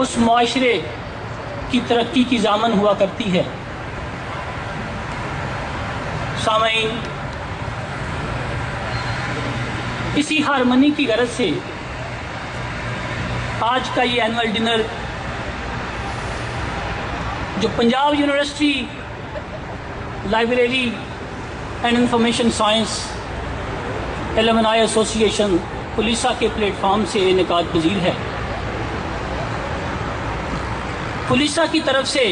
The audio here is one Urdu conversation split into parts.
اس معاشرے کی ترقی کی ضامن ہوا کرتی ہے۔ سامعین، اسی ہارمنی کی غرض سے آج کا یہ اینول ڈنر جو Punjab university library and information science ایلومنائی ایسوسی ایشن پولیسا کے پلیٹ فارم سے انعقاد پذیر ہے۔ پولیسا کی طرف سے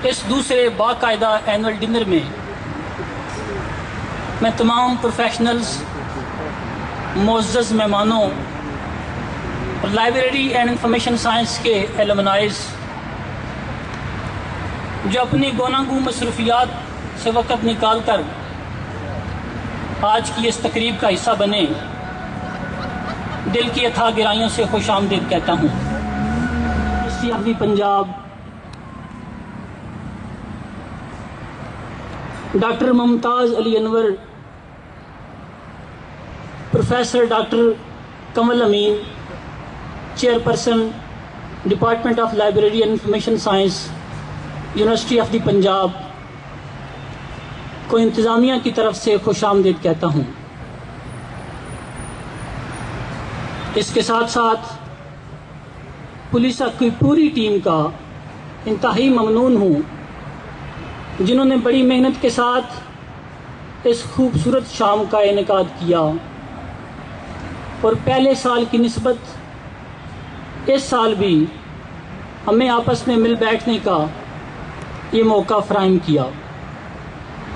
اس دوسرے باقاعدہ اینول ڈنر میں میں تمام پروفیشنلز، معزز مہمانوں اور لائبریری اینڈ انفارمیشن سائنس کے ایلومنائز جو اپنی گوناگوں مصروفیات سے وقت نکال کر آج کی اس تقریب کا حصہ بنے، دل کی اتھاہ گہرائیوں سے خوش آمدید کہتا ہوں۔ University of the Punjab doctor Mumtaz Ali Anwar, professor doctor Kamal Amin, chairperson department of library and information science university of the Punjab کو انتظامیہ کی طرف سے خوش آمدید کہتا ہوں۔ اس کے ساتھ ساتھ پولیسا کی پوری ٹیم کا انتہائی ممنون ہوں جنہوں نے بڑی محنت کے ساتھ اس خوبصورت شام کا انعقاد کیا اور پہلے سال کی نسبت اس سال بھی ہمیں آپس میں مل بیٹھنے کا یہ موقع فراہم کیا۔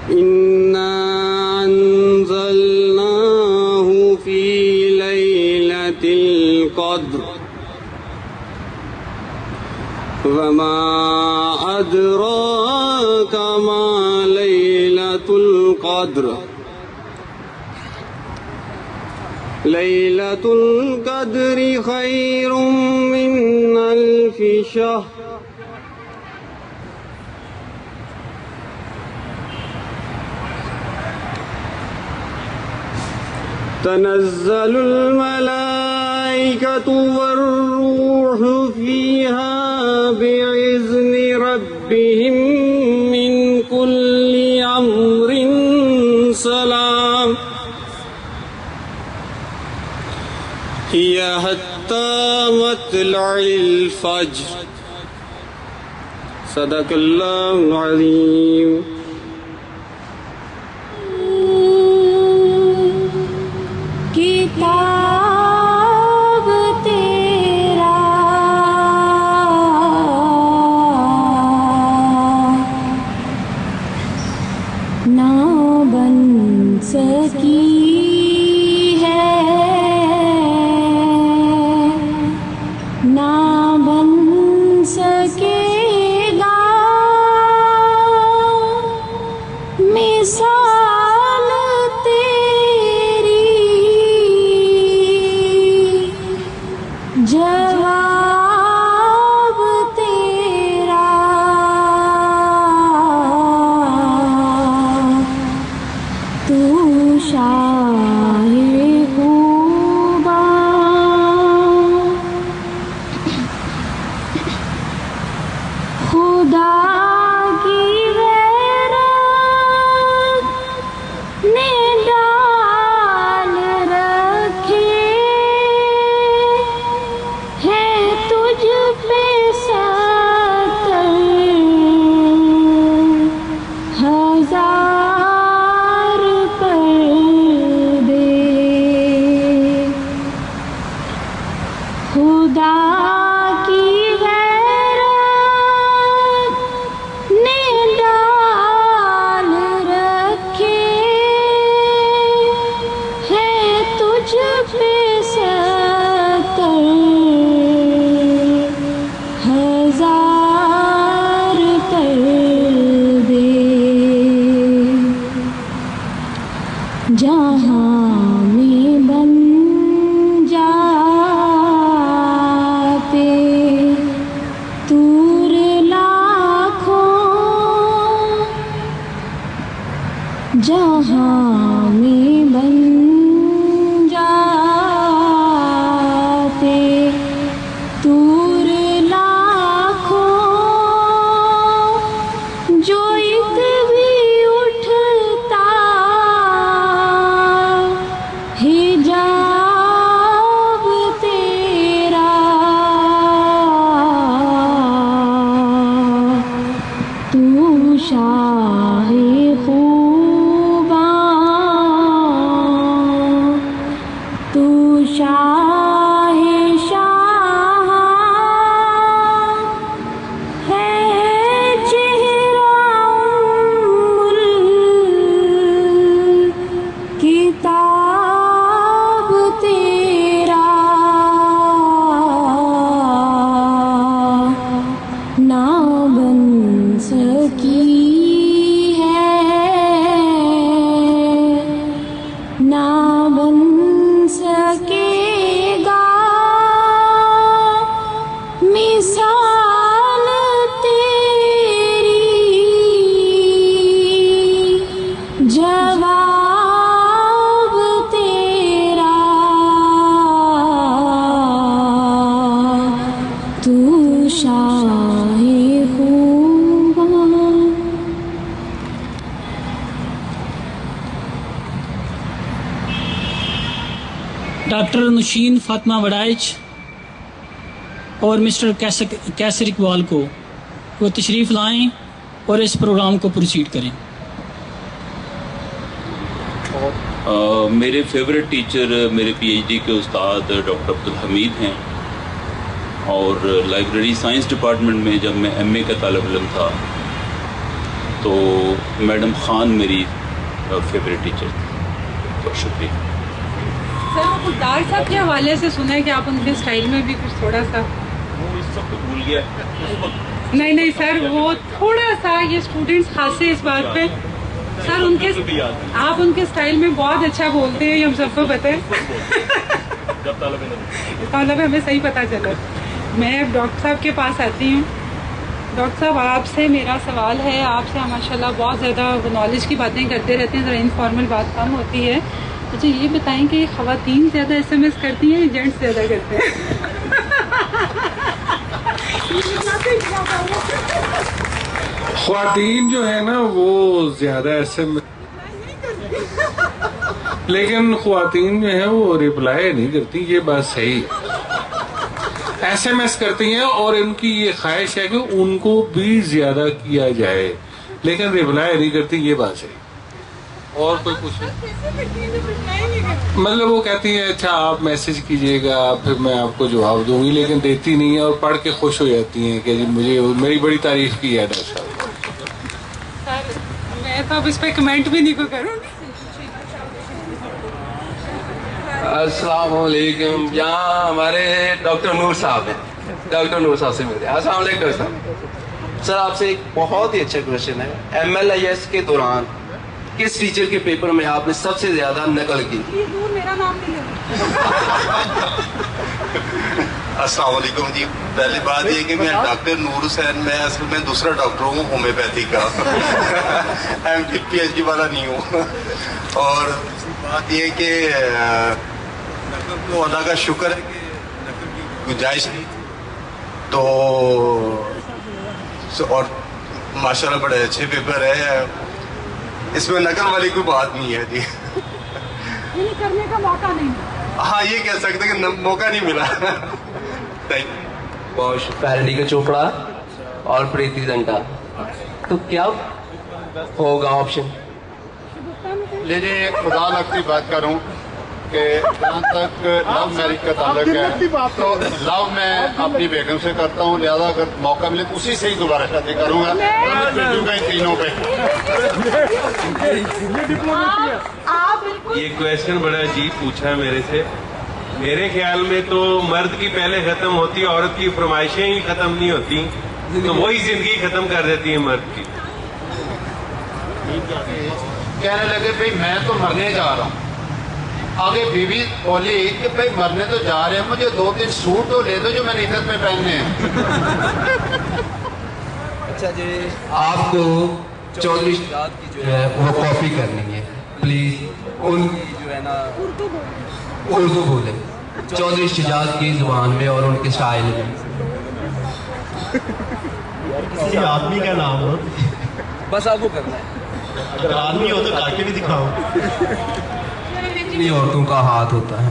اِنَّا أَنزَلْنَاهُ فِي لَيْلَةِ الْقَدْرِ وَمَا أَدْرَاكَ مَا لَيْلَةُ الْقَدْرِ لَيْلَةُ الْقَدْرِ خَيْرٌ مِّنْ أَلْفِ شَهْرٍ تنزل الملائكة والروح فيها بإذن ربهم من كل أمر سلام هي حتى مطلع الفجر صدق الله العظيم۔ کتاب تیرا نہ بن سکی ہے، نہ بن سکے گا مثال جواب تیرا تو شاعر خوبا خدا کی غیرت نے ڈال رکھے ہے تجھ پہ ستر ہزار پردے، خدا کی غیرت نے ڈال رکھے ہے تجھ پہ ستر ہزار پردے، جہاں میں بن جاتے تور لاکھوں، جہاں میں بن جاتے تو تو شاہ خوباں، تو شاہ شاہ ہے، چہرہ کتاب تیرا، نہ بن سکی ہے، نہ بن سکے گا مثال تیری، جواب تیرا، تو شاہ خوباں۔ ڈاکٹر نشین فاطمہ وڑائچ اور مسٹر کیسر اقبال کو وہ تشریف لائیں اور اس پروگرام کو پروسیڈ کریں۔ میرے فیوریٹ ٹیچر میرے پی ایچ ڈی کے استاد ڈاکٹر عبدالحمید ہیں، اور لائبریری سائنس ڈپارٹمنٹ میں جب میں ایم اے کا طالب علم تھا تو میڈم خان میری فیوریٹ ٹیچر تھی۔ بہت شکریہ سر۔ وہ گلدار صاحب کے حوالے سے سنا ہے کہ آپ ان کے اسٹائل میں بھی کچھ تھوڑا سا، اس وقت بھول گیا۔ نہیں سر، وہ تھوڑا سا یہ اسٹوڈنٹس خاصے اس بات پہ سر، ان کے آپ ان کے اسٹائل میں بہت اچھا بولتے ہیں، یہ ہم سب کو پتہ ہے، طالب ہمیں صحیح پتہ چلا۔ میں اب ڈاکٹر صاحب کے پاس آتی ہوں۔ ڈاکٹر صاحب، آپ سے میرا سوال ہے، آپ سے ماشاء اللہ بہت زیادہ نالج کی باتیں کرتے رہتے ہیں، ذرا انفارمل بات کم ہوتی ہے۔ مجھے یہ بتائیں کہ خواتین زیادہ ایس ایم ایس کرتی ہیں یا جینٹس زیادہ کرتے ہیں؟ خواتین جو ہے نا وہ زیادہ ایسے لیکن خواتین جو ہیں وہ ریپلائی نہیں کرتی، یہ بات صحیح، ایس ایم ایس کرتی ہیں، اور ان کی یہ خواہش ہے کہ ان کو بھی زیادہ کیا جائے، لیکن ریپلائی نہیں کرتی، یہ بات صحیح۔ اور کوئی پوچھے؟ مطلب وہ کہتی ہیں اچھا آپ میسج کیجئے گا پھر میں آپ کو جواب دوں گی، لیکن دیتی نہیں ہے، اور پڑھ کے خوش ہو جاتی ہیں کہ جی مجھے میری بڑی تعریف کی ہے ڈاکٹر صاحب۔ میں تو اب اس پہ کمنٹ بھی نہیں کو کروں گی۔ السلام علیکم، یہاں ہمارے ڈاکٹر نور صاحب ہیں، ڈاکٹر نور صاحب سے ملتے ہیں۔ السلام علیکم ڈاکٹر صاحب۔ سر آپ سے ایک بہت ہی اچھا کوشچن ہے، ایم ایل آئی ایس کے دوران کس ٹیچر کے پیپر میں آپ نے سب سے زیادہ نقل کی؟ میرا نام نہیں لے۔ السلام علیکم جی، پہلی بات یہ کہ میں ڈاکٹر نور حسین، میں اصل میں دوسرا ڈاکٹر ہوں ہومیوپیتھی کا، M D P H D والا نہیں ہوں۔ اور بات یہ کہ نقل کو اللہ کا شکر ہے کہ نقل کی گنجائش نہیں تو، اور ماشاء اللہ بڑے اچھے پیپر ہے، اس میں نقل والی کوئی بات نہیں ہے جی، کرنے کا موقع نہیں۔ ہاں یہ کہہ سکتے کہ موقع نہیں ملا۔ پیرڈی کا چوپڑا اور پریتی زنٹا، تو کیا ہوگا آپشن؟ لیجیے خدا لگتی بات کروں کہ جہاں تک لو میرج کا تعلق ہے تو لو میں اپنی بیگم سے کرتا ہوں، لہٰذا اگر موقع ملے تو اسی سے ہی دوبارہ شادی کروں گا، بھیجوں گا ان تینوں پہ۔ یہ کویشچن بڑا عجیب پوچھا ہے میرے سے۔ میرے خیال میں تو مرد کی پہلے ختم ہوتی، عورت کی فرمائشیں ہی ختم نہیں ہوتی، تو وہی زندگی ختم کر دیتی ہے مرد کی۔ کہنے لگے بھائی میں تو مرنے جا رہا ہوں، آگے بیوی بولی کہ بھائی مرنے تو جا رہے ہیں، مجھے 2-3 سوٹ تو لے دو جو میں نے عزت میں پہننے ہیں۔ اچھا جی، آپ کو چودھری شہزاد کی جو ہے وہ کاپی کرنی ہے، پلیز ان کی جو ہے نا اردو بولیں، چودھری شہزاد کی زبان میں اور ان کے اسٹائل میں۔ کسی آدمی کا نام ہو، بس آپ کو کرنا ہے، اگر آدمی ہو تو کر کے بھی دکھاؤ۔ اتنی عورتوں کا ہاتھ ہوتا ہے۔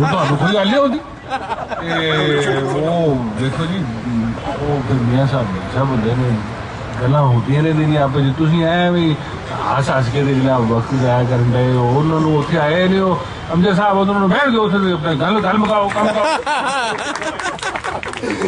ਤੁਹਾਨੂੰ ਕੋਈ ਗੱਲ ਨਹੀਂ ਹੁੰਦੀ। ਉਹ ਦੇਖੋ ਜੀ, ਉਹ ਫਿਰ ਮੀਆਂ ਸਾਹਿਬ ਸਭ ਹੁੰਦੇ ਨੇ, ਗੱਲਾਂ ਹੁੰਦੀਆਂ ਨੇ ਨਹੀਂ ਆਪੇ ਜੀ। ਤੁਸੀਂ ਐਵੇਂ ਹੱਸ ਕੇ ਜਿਹੜਾ ਵਕਤ ਜ਼ਾਇਆ ਕਰਨ ਦੇ ਹੋ, ਉਹਨਾਂ ਨੂੰ ਉੱਥੇ ਆਏ ਨੇ ਉਹ ਅਮਜਦ ਸਾਹਿਬ, ਉਹਨਾਂ ਨੂੰ ਬੈਠ ਕੇ ਉੱਥੇ ਆਪਣੇ ਗੱਲ ਮੁਕਾਓ, ਕੰਮ ਕਰੋ।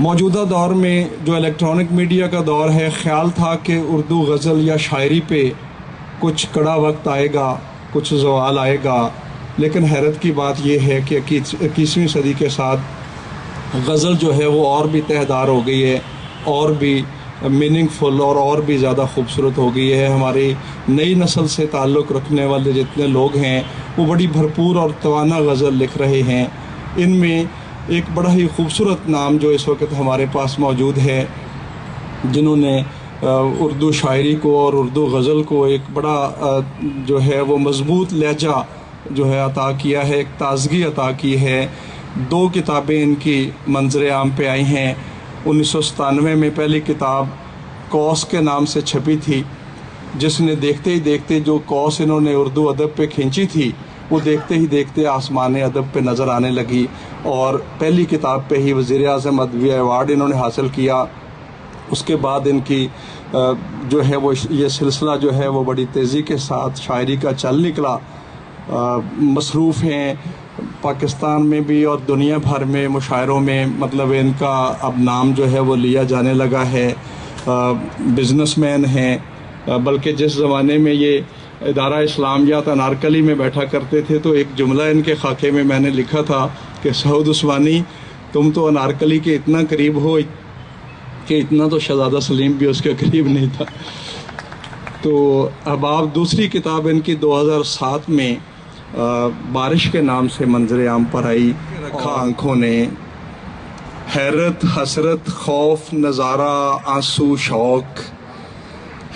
موجودہ دور میں جو الیکٹرانک میڈیا کا دور ہے، خیال تھا کہ اردو غزل یا شاعری پہ کچھ کڑا وقت آئے گا، کچھ زوال آئے گا، لیکن حیرت کی بات یہ ہے کہ 21ویں صدی کے ساتھ غزل جو ہے وہ اور بھی تہدار ہو گئی ہے، اور بھی میننگ فل اور بھی زیادہ خوبصورت ہو گئی ہے. ہماری نئی نسل سے تعلق رکھنے والے جتنے لوگ ہیں وہ بڑی بھرپور اور توانا غزل لکھ رہے ہیں. ان میں ایک بڑا ہی خوبصورت نام جو اس وقت ہمارے پاس موجود ہے، جنہوں نے اردو شاعری کو اور اردو غزل کو ایک بڑا جو ہے وہ مضبوط لہجہ جو ہے عطا کیا ہے، ایک تازگی عطا کی ہے. 2 کتابیں ان کی منظر عام پہ آئی ہیں. 1997 میں پہلی کتاب کوس کے نام سے چھپی تھی، جس نے دیکھتے ہی دیکھتے جو کوس انہوں نے اردو ادب پہ کھینچی تھی وہ دیکھتے ہی دیکھتے آسمان ادب پہ نظر آنے لگی، اور پہلی کتاب پہ ہی وزیر اعظم ادبی ایوارڈ انہوں نے حاصل کیا. اس کے بعد ان کی جو ہے وہ یہ سلسلہ جو ہے وہ بڑی تیزی کے ساتھ شاعری کا چل نکلا. مصروف ہیں پاکستان میں بھی اور دنیا بھر میں مشاعروں میں، مطلب ان کا اب نام جو ہے وہ لیا جانے لگا ہے. بزنس مین ہیں، بلکہ جس زمانے میں یہ ادارہ اسلامیات انارکلی میں بیٹھا کرتے تھے تو ایک جملہ ان کے خاکے میں میں نے لکھا تھا کہ سعود عثمانی تم تو انارکلی کے اتنا قریب ہو کہ اتنا تو شہزادہ سلیم بھی اس کے قریب نہیں تھا. تو اب آپ دوسری کتاب ان کی 2007 میں بارش کے نام سے منظر عام پر آئی. رکھا آنکھوں نے حیرت حسرت خوف نظارہ آنسو شوق،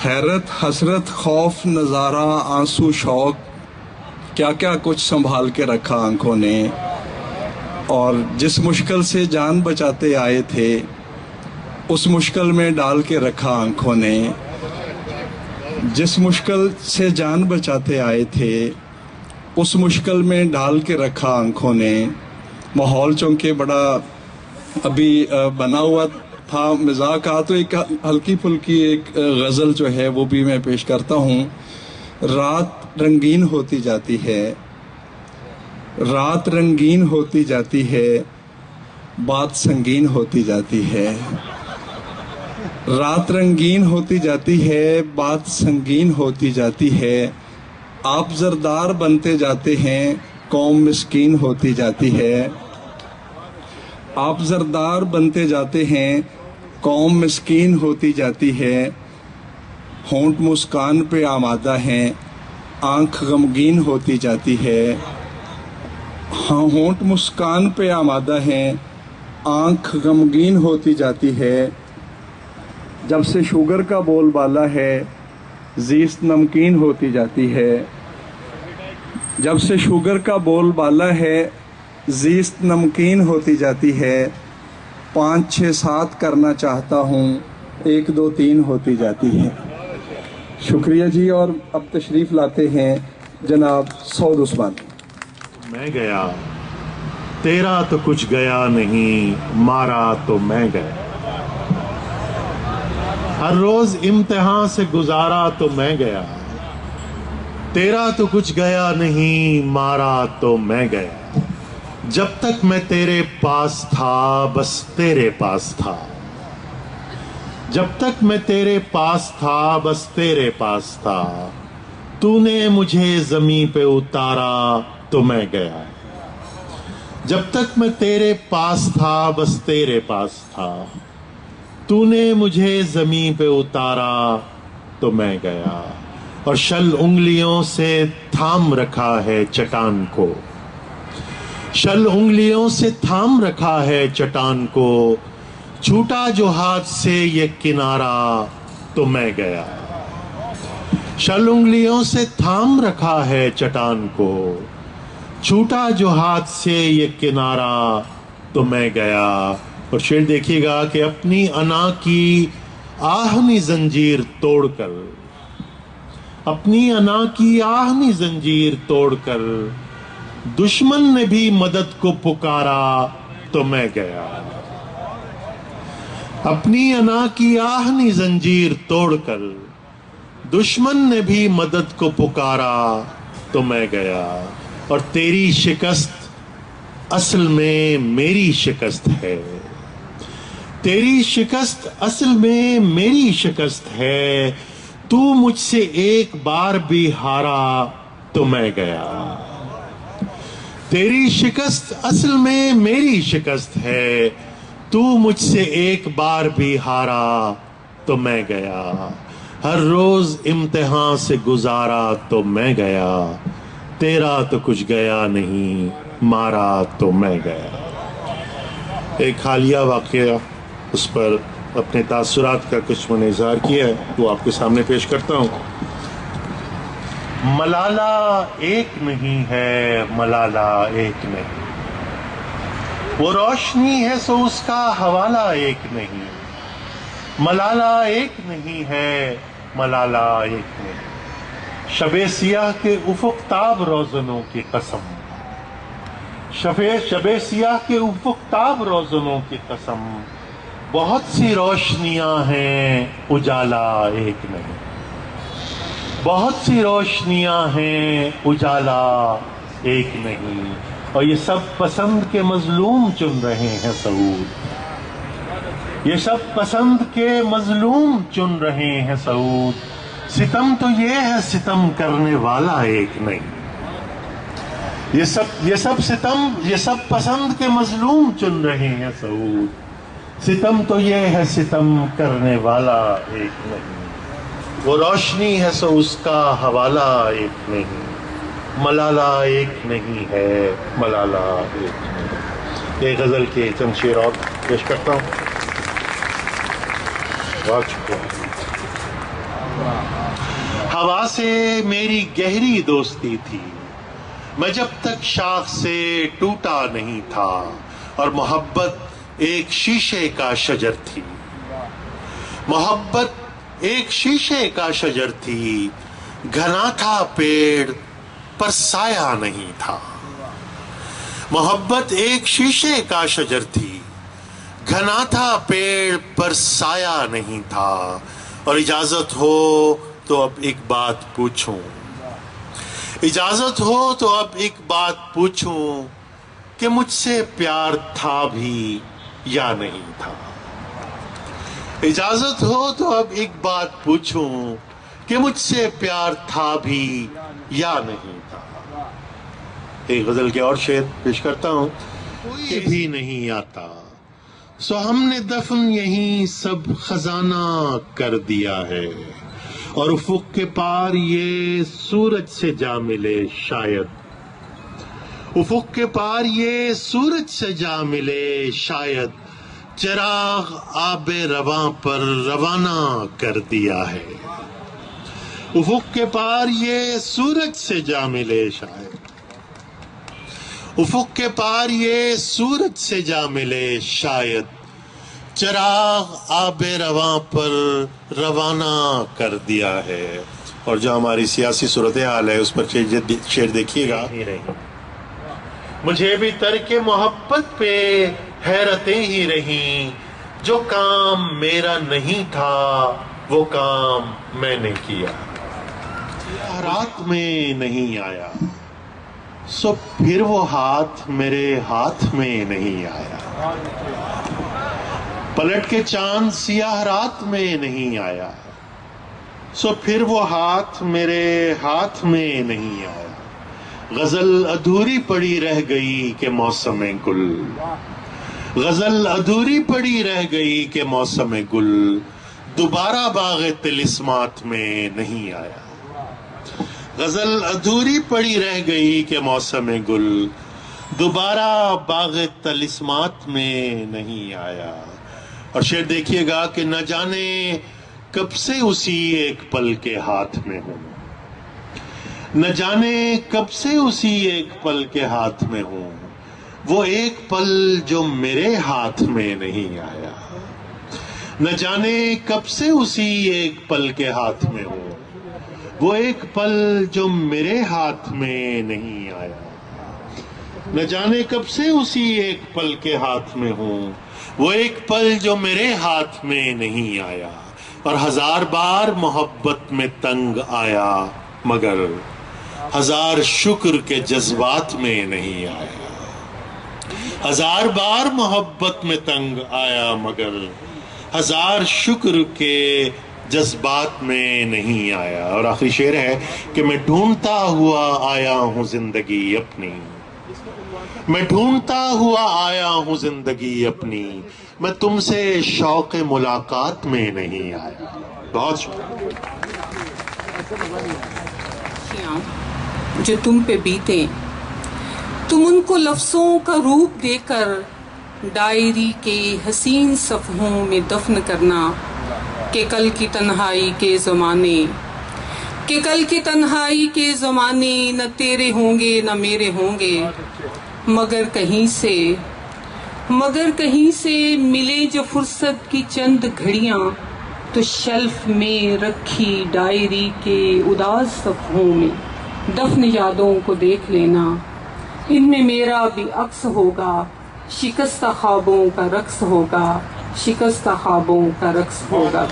حیرت حسرت خوف نظارہ آنسو شوق، کیا کیا کچھ سنبھال کے رکھا آنکھوں نے. اور جس مشکل سے جان بچاتے آئے تھے اس مشکل میں ڈال کے رکھا آنکھوں نے. جس مشکل سے جان بچاتے آئے تھے اس مشکل میں ڈال کے رکھا آنکھوں نے. ماحول چونکہ بڑا ابھی بنا ہوا تھا مزاح کا، تو ایک ہلکی پھلکی ایک غزل جو ہے وہ بھی میں پیش کرتا ہوں. رات رنگین ہوتی جاتی ہے، رات رنگین ہوتی جاتی ہے، بات سنگین ہوتی جاتی ہے. رات رنگین ہوتی جاتی ہے، بات سنگین ہوتی جاتی ہے. آپ زردار بنتے جاتے ہیں، قوم مسکین ہوتی جاتی ہے. آپ زردار بنتے جاتے ہیں، قوم مسکین ہوتی جاتی ہے. ہونٹ مسکان پہ آمادہ ہیں، آنکھ غمگین ہوتی جاتی ہے. ہاں ہونٹ مسکان پہ آمادہ ہیں، آنکھ غمگین ہوتی جاتی ہے. جب سے شوگر کا بول بالا ہے زیست نمکین ہوتی جاتی ہے. جب سے شوگر کا بول بالا ہے زیست نمکین ہوتی جاتی ہے. 5 6 7 کرنا چاہتا ہوں، 1 2 3 ہوتی جاتی ہے. شکریہ جی. اور اب تشریف لاتے ہیں جناب سعود عثمانی. میں گیا تیرا تو کچھ گیا نہیں، مارا تو میں گیا. ہر روز امتحان سے گزارا تو میں گیا. تیرا تو کچھ گیا نہیں، مارا تو میں گیا. جب تک میں تیرے پاس تھا بس تیرے پاس تھا. جب تک میں تیرے پاس تھا بس تیرے پاس تھا. تو نے مجھے زمین پہ اتارا تو میں گیا. جب تک میں تیرے پاس تھا بس تیرے پاس تھا. تو نے مجھے زمین پہ اتارا تو میں گیا. اور شل انگلیوں سے تھام رکھا ہے چٹان کو. شل انگلیوں سے تھام رکھا ہے چٹان کو. چھوٹا جو ہاتھ سے یہ کنارہ تو میں گیا. شل انگلیوں سے تھام رکھا ہے چٹان کو. چھوٹا جو ہاتھ سے یہ کنارہ تو میں گیا. اور شعر دیکھیے گا کہ اپنی انا کی آہنی زنجیر توڑ کر، اپنی انا کی آہنی زنجیر توڑ کر دشمن نے بھی مدد کو پکارا تو میں گیا. اپنی انا کی آہنی زنجیر توڑ کر دشمن نے بھی مدد کو پکارا تو میں گیا. اور تیری شکست اصل میں میری شکست ہے. تیری شکست اصل میں میری شکست ہے، تو مجھ سے ایک بار بھی ہارا تو میں گیا۔ تیری شکست اصل میں میری شکست ہے، تو مجھ سے ایک بار بھی ہارا تو میں گیا۔ ہر روز امتحان سے گزارا تو میں گیا، تیرا تو کچھ گیا نہیں، مارا تو میں گیا۔ ایک حالیہ واقعہ، اس پر اپنے تاثرات کا کچھ میں نے اظہار کیا ہے، وہ آپ کے سامنے پیش کرتا ہوں۔ ملالہ ایک نہیں ہے، ملالہ ایک نہیں، وہ روشنی ہے سو اس کا حوالہ ایک نہیں، ملالہ ایک نہیں ہے، ملالہ ایک نہیں۔ شب سیاہ کے افق تاب روزنوں کی قسم، شب سیاہ کے افق تاب روزنوں کی قسم، بہت سی روشنیاں ہیں اجالا ایک نہیں، بہت سی روشنیاں ہیں اجالا ایک نہیں۔ اور یہ سب پسند کے مظلوم چن رہے ہیں سعود، یہ سب پسند کے مظلوم چن رہے ہیں سعود، ستم تو یہ ہے ستم کرنے والا ایک نہیں، یہ سب پسند کے مظلوم چن رہے ہیں سعود، ستم تو یہ ہے ستم کرنے والا ایک نہیں، وہ روشنی ہے سو اس کا حوالہ ایک نہیں، ملالہ ایک نہیں ہے، ملالہ ایک نہیں۔ ایک غزل کے چند شعر اور پیش کرتا ہوں۔ ہوا سے میری گہری دوستی تھی، میں جب تک شاخ سے ٹوٹا نہیں تھا، اور محبت ایک شیشے کا شجر تھی، محبت ایک شیشے کا شجر تھی، گھنا تھا پیڑ پر سایہ نہیں تھا، محبت ایک شیشے کا شجر تھی، گھنا تھا پیڑ پر سایہ نہیں تھا۔ اور اجازت ہو تو اب ایک بات پوچھوں، اجازت ہو تو اب ایک بات پوچھوں، کہ مجھ سے پیار تھا بھی یا نہیں تھا، اجازت ہو تو اب ایک بات پوچھوں، کہ مجھ سے پیار تھا بھی یا نہیں تھا۔ ایک غزل کے اور شعر پیش کرتا ہوں۔ کوئی بھی نہیں آتا سو ہم نے دفن یہیں سب خزانہ کر دیا ہے، اور افق کے پار یہ سورج سے جا ملے شاید، افق کے پار یہ سورج سے جا ملے شاید، چراغ آب رواں پر روانہ کر دیا ہے، افق کے پار یہ سورج سے جا ملے شاید، افق کے پار یہ سورج سے جا ملے شاید، چراغ آب رواں پر روانہ کر دیا ہے۔ اور جو ہماری سیاسی صورتحال ہے اس پر شعر دیکھیے گا۔ مجھے بھی ترک محبت پہ حیرتیں ہی رہیں، جو کام میرا نہیں تھا وہ کام میں نے کیا، رات میں نہیں آیا سو پھر وہ ہاتھ میرے ہاتھ میں نہیں آیا، پلٹ کے چاند سیاہ رات میں نہیں آیا سو پھر وہ ہاتھ میرے ہاتھ میں نہیں آیا، غزل ادھوری پڑی رہ گئی کہ موسم گل، غزل ادھوری پڑی رہ گئی کہ موسم گل، دوبارہ باغ طلسمات میں نہیں آیا، غزل ادھوری پڑی رہ گئی کہ موسم گل، دوبارہ باغ طلسمات میں نہیں آیا۔ اور شعر دیکھیے گا کہ نہ جانے کب سے اسی ایک پل کے ہاتھ میں ہوں، نہ جانے کب سے اسی ایک پل کے ہاتھ میں ہوں، وہ ایک پل جو میرے ہاتھ میں نہیں آیا، نہ جانے کب سے اسی ایک پل کے ہاتھ میں ہوں، وہ ایک پل جو میرے ہاتھ میں نہیں آیا، نہ جانے کب سے اسی ایک پل کے ہاتھ میں ہوں، وہ ایک پل جو میرے ہاتھ میں نہیں آیا، اور ہزار بار محبت میں تنگ آیا مگر ہزار شکر کے جذبات میں نہیں آیا، ہزار بار محبت میں تنگ آیا مگر ہزار شکر کے جذبات میں نہیں آیا. اور آخری شعر ہے کہ میں ڈھونڈتا ہوا آیا ہوں زندگی اپنی, میں ڈھونڈتا ہوا آیا ہوں زندگی اپنی, میں تم سے شوق ملاقات میں نہیں آیا. بہت شکریہ. جو تم پہ بیتے تم ان کو لفظوں کا روپ دے کر ڈائری کے حسین صفحوں میں دفن کرنا کہ کل کی تنہائی کے زمانے, کہ کل کی تنہائی کے زمانے نہ تیرے ہوں گے نہ میرے ہوں گے, مگر کہیں سے ملے جو فرصت کی چند گھڑیاں تو شیلف میں رکھی ڈائری کے اداس صفحوں میں دفن یادوں کو دیکھ لینا, ان میں میرا بھی عکس ہوگا, شکستہ خوابوں کا رقص ہوگا, شکستہ خوابوں کا رقص ہوگا.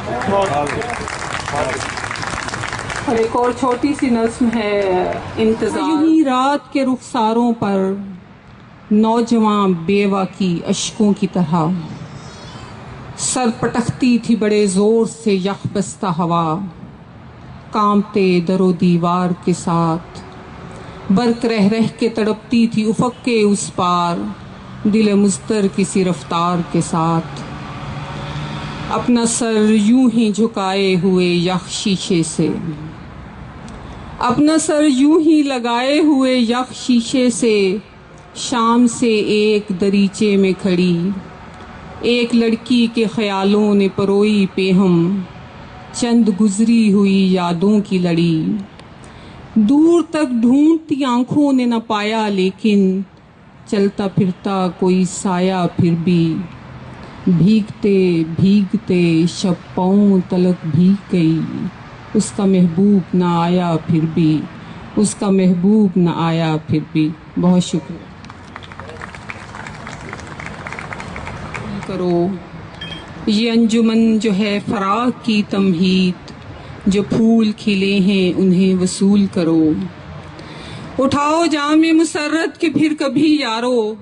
اور ایک اور چھوٹی سی نظم ہے انتظار. یوں ہی رات کے رخساروں پر نوجوان بیوہ کی اشکوں کی طرح سر پٹکتی تھی بڑے زور سے یخ بستہ ہوا, کانپتے در و دیوار کے ساتھ برق رہ رہ کے تڑپتی تھی افق کے اس پار, دل مضطر کسی رفتار کے ساتھ. اپنا سر یوں ہی جھکائے ہوئے یخ شیشے سے, اپنا سر یوں ہی لگائے ہوئے یخ شیشے سے, شام سے ایک دریچے میں کھڑی ایک لڑکی کے خیالوں نے پروئی پیہم, چند گزری ہوئی یادوں کی لڑی. دور تک ڈھونڈتی آنکھوں نے نہ پایا لیکن چلتا پھرتا کوئی سایہ پھر بھی, بھیگتے بھیگتے شب پاؤں تلک بھیگ گئی, اس کا محبوب نہ آیا پھر بھی, اس کا محبوب نہ آیا پھر بھی. بہت شکریہ. کرو یہ انجمن جو ہے فراق کی تمہید, جو پھول کھلے ہیں انہیں وصول کرو. اٹھاؤ جام مسرت کے پھر کبھی یارو,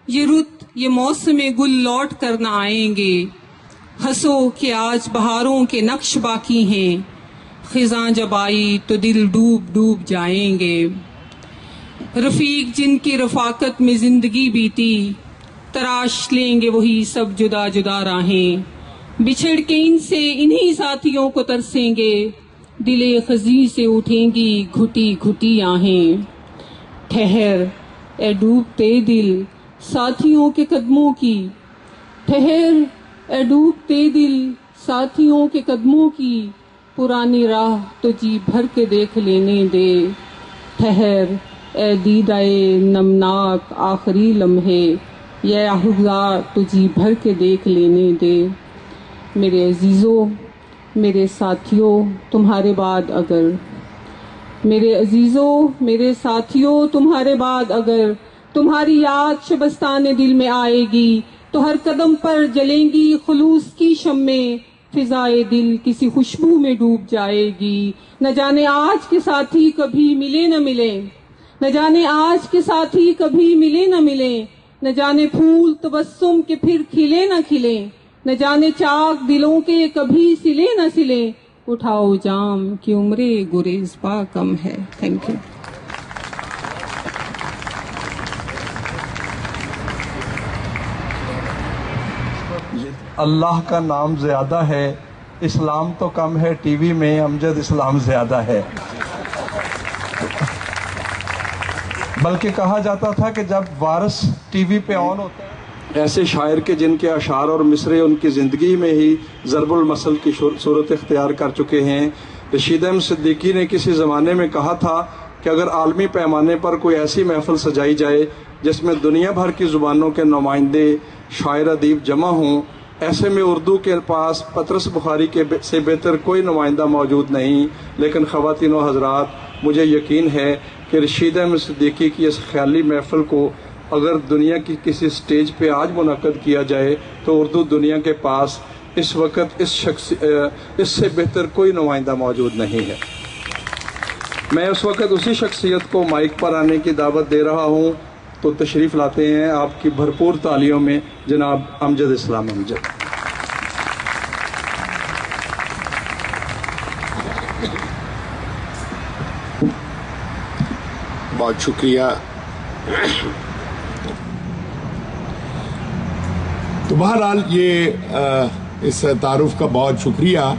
یہ رت یہ موسم گل لوٹ کر نہ آئیں گے. ہنسو کہ آج بہاروں کے نقش باقی ہیں, خزاں جب آئی تو دل ڈوب ڈوب جائیں گے. رفیق جن کی رفاقت میں زندگی بیتی, تراش لیں گے وہی سب جدا جدا راہیں. بچھڑ کے ان سے انہی ساتھیوں کو ترسیں گے, دل خزی سے اٹھیں گی گھٹی گھٹی آہیں. ٹھہر اے ڈوبتے دل ساتھیوں کے قدموں کی, ٹھہر اے ڈوبتے دل ساتھیوں کے قدموں کی, پرانی راہ تو جی بھر کے دیکھ لینے دے. ٹھہر اے دیدائے نمناک آخری لمحے, یہ احزار تو جی بھر کے دیکھ لینے دے. میرے عزیزوں میرے ساتھیوں تمہارے بعد اگر, میرے عزیزوں میرے ساتھیوں تمہارے بعد اگر تمہاری یاد شبستان دل میں آئے گی تو ہر قدم پر جلیں گی خلوص کی شمیں, فضائے دل کسی خوشبو میں ڈوب جائے گی. نہ جانے آج کے ساتھی کبھی ملے نہ ملے, نہ جانے آج کے ساتھی کبھی ملے نہ ملے, نہ جانے پھول تبسم کے پھر کھلے نہ کھلے, نہ جانے چاک دلوں کے کبھی سلے نہ سلے. اٹھاؤ جام کی عمرے گریز پا کم ہے. Thank you. اللہ کا نام زیادہ ہے, اسلام تو کم ہے, ٹی وی میں امجد اسلام زیادہ ہے. بلکہ کہا جاتا تھا کہ جب وارث ٹی وی پہ آن ہوتا ہے, ایسے شاعر کے جن کے اشعار اور مصرے ان کی زندگی میں ہی ضرب المثل کی صورت اختیار کر چکے ہیں. رشید احمد صدیقی نے کسی زمانے میں کہا تھا کہ اگر عالمی پیمانے پر کوئی ایسی محفل سجائی جائے جس میں دنیا بھر کی زبانوں کے نمائندے شاعر ادیب جمع ہوں, ایسے میں اردو کے پاس پطرس بخاری کے سے بہتر کوئی نمائندہ موجود نہیں. لیکن خواتین و حضرات مجھے یقین ہے کہ رشید احمد صدیقی کی اس خیالی محفل کو اگر دنیا کی کسی سٹیج پہ آج منعقد کیا جائے تو اردو دنیا کے پاس اس وقت اس سے بہتر کوئی نمائندہ موجود نہیں ہے. میں اس وقت اسی شخصیت کو مائک پر آنے کی دعوت دے رہا ہوں تو تشریف لاتے ہیں آپ کی بھرپور تالیوں میں جناب امجد اسلام امجد. بہت شکریہ. تو بہرحال یہ اس تعارف کا بہت شکریہ.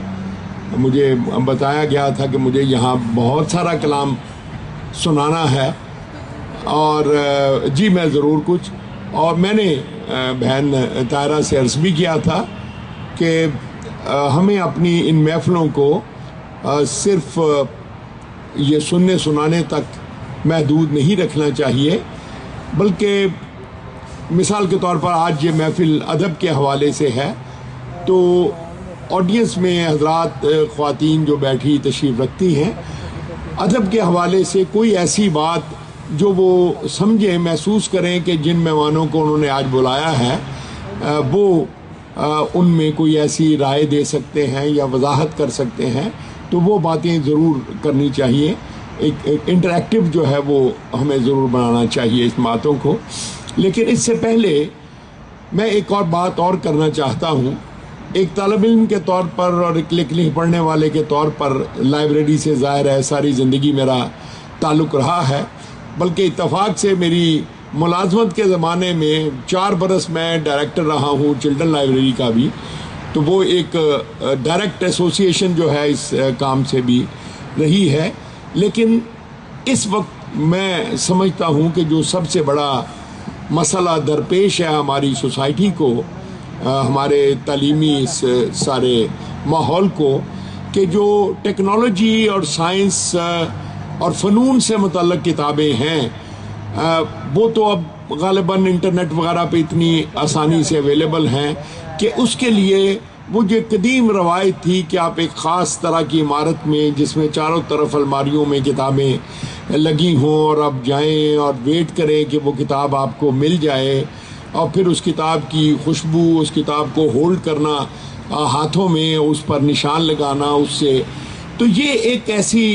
مجھے بتایا گیا تھا کہ مجھے یہاں بہت سارا کلام سنانا ہے اور جی میں ضرور کچھ. اور میں نے بہن طاہرہ سے عرض بھی کیا تھا کہ ہمیں اپنی ان محفلوں کو صرف یہ سننے سنانے تک محدود نہیں رکھنا چاہیے، بلکہ مثال کے طور پر آج یہ محفل ادب کے حوالے سے ہے، تو آڈینس میں حضرات خواتین جو بیٹھی تشریف رکھتی ہیں، ادب کے حوالے سے کوئی ایسی بات جو وہ سمجھیں، محسوس کریں کہ جن مہمانوں کو انہوں نے آج بلایا ہے وہ ان میں کوئی ایسی رائے دے سکتے ہیں یا وضاحت کر سکتے ہیں، تو وہ باتیں ضرور کرنی چاہیے. ایک انٹریکٹیو جو ہے وہ ہمیں ضرور بنانا چاہیے اس باتوں کو. لیکن اس سے پہلے میں ایک اور بات اور کرنا چاہتا ہوں. ایک طالب علم کے طور پر اور ایک لکھ پڑھنے والے کے طور پر لائبریری سے ظاہر ہے ساری زندگی میرا تعلق رہا ہے، بلکہ اتفاق سے میری ملازمت کے زمانے میں 4 برس میں ڈائریکٹر رہا ہوں چلڈرن لائبریری کا بھی، تو وہ ایک ڈائریکٹ ایسوسیشن جو ہے اس کام سے بھی رہی ہے. لیکن اس وقت میں سمجھتا ہوں کہ جو سب سے بڑا مسئلہ درپیش ہے ہماری سوسائٹی کو، ہمارے تعلیمی اس سارے ماحول کو، کہ جو ٹیکنالوجی اور سائنس اور فنون سے متعلق کتابیں ہیں وہ تو اب غالباً انٹرنیٹ وغیرہ پہ اتنی آسانی سے اویلیبل ہیں کہ اس کے لیے وہ جو قدیم روایت تھی کہ آپ ایک خاص طرح کی عمارت میں جس میں چاروں طرف الماریوں میں کتابیں لگی ہوں اور آپ جائیں اور ویٹ کریں کہ وہ کتاب آپ کو مل جائے، اور پھر اس کتاب کی خوشبو، اس کتاب کو ہولڈ کرنا ہاتھوں میں، اس پر نشان لگانا اس سے، تو یہ ایک ایسی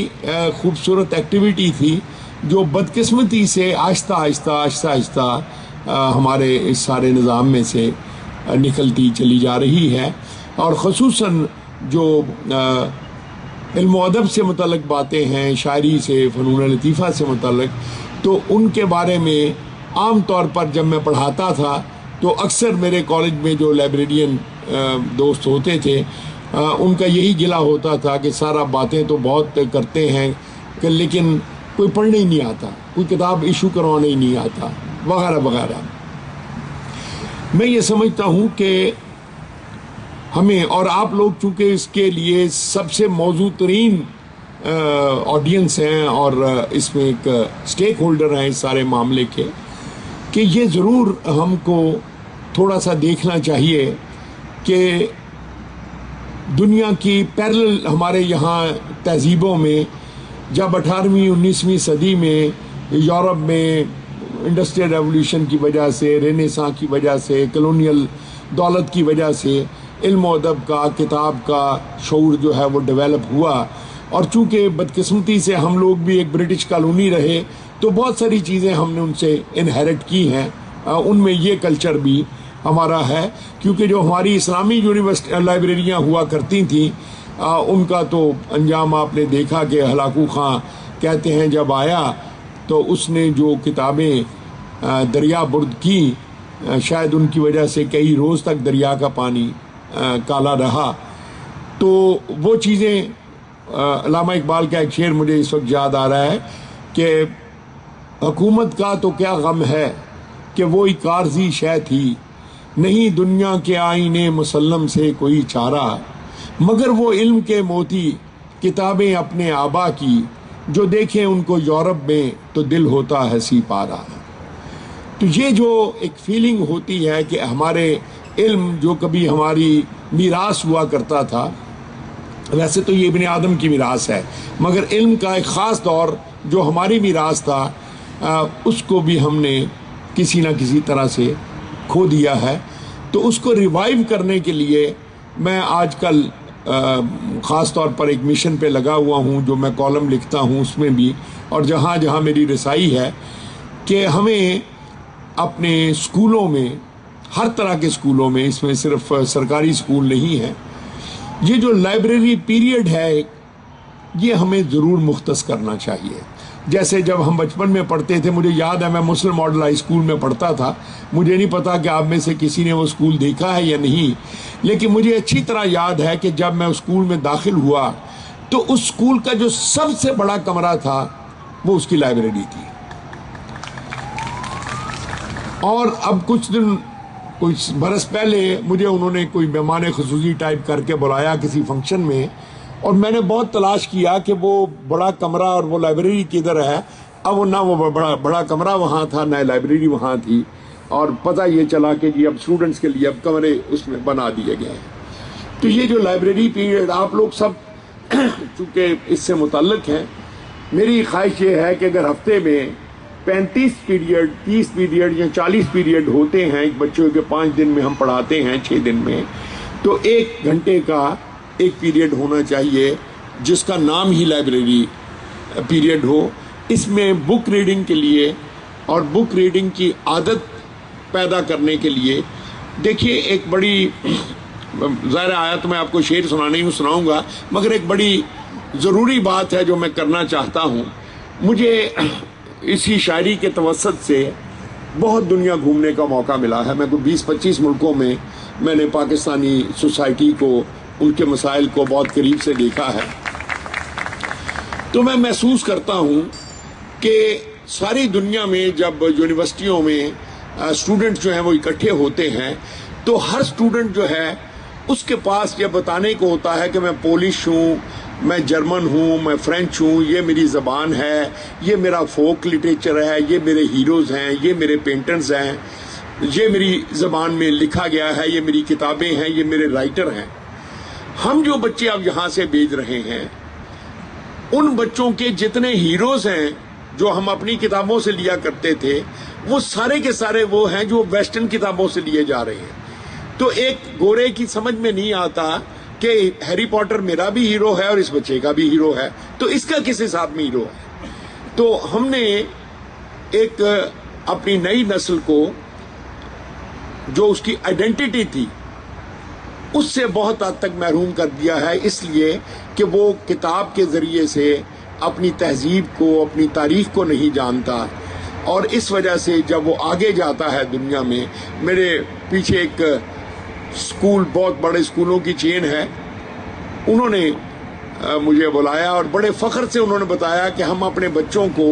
خوبصورت ایکٹیویٹی تھی جو بدقسمتی سے آہستہ آہستہ ہمارے اس سارے نظام میں سے نکلتی چلی جا رہی ہے. اور خصوصاً جو علم و ادب سے متعلق باتیں ہیں، شاعری سے، فنون لطیفہ سے متعلق، تو ان کے بارے میں عام طور پر جب میں پڑھاتا تھا تو اکثر میرے کالج میں جو لائبریرین دوست ہوتے تھے ان کا یہی گلہ ہوتا تھا کہ سارا باتیں تو بہت کرتے ہیں کہ لیکن کوئی پڑھنے ہی نہیں آتا، کوئی کتاب ایشو کروانے ہی نہیں آتا، وغیرہ وغیرہ. میں یہ سمجھتا ہوں کہ ہمیں، اور آپ لوگ چونکہ اس کے لیے سب سے موزوں ترین آڈینس ہیں اور اس میں ایک سٹیک ہولڈر ہیں اس سارے معاملے کے، کہ یہ ضرور ہم کو تھوڑا سا دیکھنا چاہیے کہ دنیا کی پیرلل ہمارے یہاں تہذیبوں میں جب 18ویں 19ویں صدی میں یورپ میں انڈسٹریل ریولوشن کی وجہ سے، رینیساں کی وجہ سے، کلونیل دولت کی وجہ سے علم و ادب کا، کتاب کا شعور جو ہے وہ ڈیولپ ہوا، اور چونکہ بدقسمتی سے ہم لوگ بھی ایک برٹش کالونی رہے تو بہت ساری چیزیں ہم نے ان سے انہیرٹ کی ہیں. ان میں یہ کلچر بھی ہمارا ہے، کیونکہ جو ہماری اسلامی یونیورسٹی لائبریریاں ہوا کرتی تھیں ان کا تو انجام آپ نے دیکھا کہ ہلاکو خان کہتے ہیں جب آیا تو اس نے جو کتابیں دریا برد کی، شاید ان کی وجہ سے کئی روز تک دریا کا پانی کالا رہا. تو وہ چیزیں، علامہ اقبال کا ایک شعر مجھے اس وقت یاد آ رہا ہے کہ حکومت کا تو کیا غم ہے کہ وہی کارزی شے تھی، نہیں دنیا کے آئینے مسلم سے کوئی چارہ، مگر وہ علم کے موتی کتابیں اپنے آبا کی، جو دیکھیں ان کو یورپ میں تو دل ہوتا ہنسی پارا. تو یہ جو ایک فیلنگ ہوتی ہے کہ ہمارے علم جو کبھی ہماری میراث ہوا کرتا تھا، ویسے تو یہ ابن آدم کی میراث ہے، مگر علم کا ایک خاص دور جو ہماری میراث تھا اس کو بھی ہم نے کسی نہ کسی طرح سے کھو دیا ہے. تو اس کو ریوائیو کرنے کے لیے میں آج کل خاص طور پر ایک مشن پہ لگا ہوا ہوں جو میں کالم لکھتا ہوں اس میں بھی، اور جہاں جہاں میری رسائی ہے، کہ ہمیں اپنے اسکولوں میں، ہر طرح کے اسکولوں میں، اس میں صرف سرکاری اسکول نہیں ہے، یہ جو لائبریری پیریڈ ہے یہ ہمیں ضرور مختص کرنا چاہیے. جیسے جب ہم بچپن میں پڑھتے تھے، مجھے یاد ہے میں مسلم ماڈل ہائی اسکول میں پڑھتا تھا، مجھے نہیں پتا کہ آپ میں سے کسی نے وہ اسکول دیکھا ہے یا نہیں، لیکن مجھے اچھی طرح یاد ہے کہ جب میں اسکول میں داخل ہوا تو اس اسکول کا جو سب سے بڑا کمرہ تھا وہ اس کی لائبریری تھی. اور اب کچھ برس پہلے مجھے انہوں نے کوئی مہمان خصوصی ٹائپ کر کے بلایا کسی فنکشن میں، اور میں نے بہت تلاش کیا کہ وہ بڑا کمرہ اور وہ لائبریری کدھر ہے. اب وہ نہ وہ بڑا کمرہ وہاں تھا نہ لائبریری وہاں تھی، اور پتہ یہ چلا کہ جی اب اسٹوڈنٹس کے لیے اب کمرے اس میں بنا دیے گئے ہیں. تو یہ جو لائبریری پیریڈ آپ لوگ سب چونکہ اس سے متعلق ہیں، میری خواہش یہ ہے کہ اگر ہفتے میں 35 پیریڈ 30 پیریڈ یا 40 پیریڈ ہوتے ہیں ایک بچوں کے 5 دن میں ہم پڑھاتے ہیں 6 دن میں، تو 1 گھنٹے کا ایک پیریڈ ہونا چاہیے جس کا نام ہی لائبریری پیریڈ ہو. اس میں بک ریڈنگ کے لیے اور بک ریڈنگ کی عادت پیدا کرنے کے لیے، دیکھیے ایک بڑی ظاہر آیا تو میں آپ کو شعر سناؤں گا، مگر ایک بڑی ضروری بات ہے جو میں کرنا چاہتا ہوں. مجھے اسی شاعری کے توسط سے بہت دنیا گھومنے کا موقع ملا ہے. میں کوئی 20-25 ملکوں میں نے پاکستانی سوسائٹی کو، ان کے مسائل کو بہت قریب سے دیکھا ہے. تو میں محسوس کرتا ہوں کہ ساری دنیا میں جب یونیورسٹیوں میں اسٹوڈنٹ جو ہیں وہ اکٹھے ہوتے ہیں تو ہر اسٹوڈنٹ جو ہے اس کے پاس یہ بتانے کو ہوتا ہے کہ میں پولش ہوں، میں جرمن ہوں، میں فرینچ ہوں، یہ میری زبان ہے، یہ میرا فوک لٹریچر ہے، یہ میرے ہیروز ہیں، یہ میرے پینٹرز ہیں، یہ میری زبان میں لکھا گیا ہے، یہ میری کتابیں ہیں، یہ میرے رائٹر ہیں. ہم جو بچے اب یہاں سے بھیج رہے ہیں ان بچوں کے جتنے ہیروز ہیں جو ہم اپنی کتابوں سے لیا کرتے تھے وہ سارے کے سارے وہ ہیں جو ویسٹرن کتابوں سے لیے جا رہے ہیں. تو ایک گورے کی سمجھ میں نہیں آتا کہ ہیری پاٹر میرا بھی ہیرو ہے اور اس بچے کا بھی ہیرو ہے، تو اس کا کس حساب میں ہیرو ہے. تو ہم نے ایک اپنی نئی نسل کو جو اس کی آئیڈینٹی تھی اس سے بہت حد تک محروم کر دیا ہے، اس لیے کہ وہ کتاب کے ذریعے سے اپنی تہذیب کو، اپنی تاریخ کو نہیں جانتا. اور اس وجہ سے جب وہ آگے جاتا ہے دنیا میں، میرے پیچھے ایک اسکول، بہت بڑے اسکولوں کی چین ہے، انہوں نے مجھے بلایا اور بڑے فخر سے انہوں نے بتایا کہ ہم اپنے بچوں کو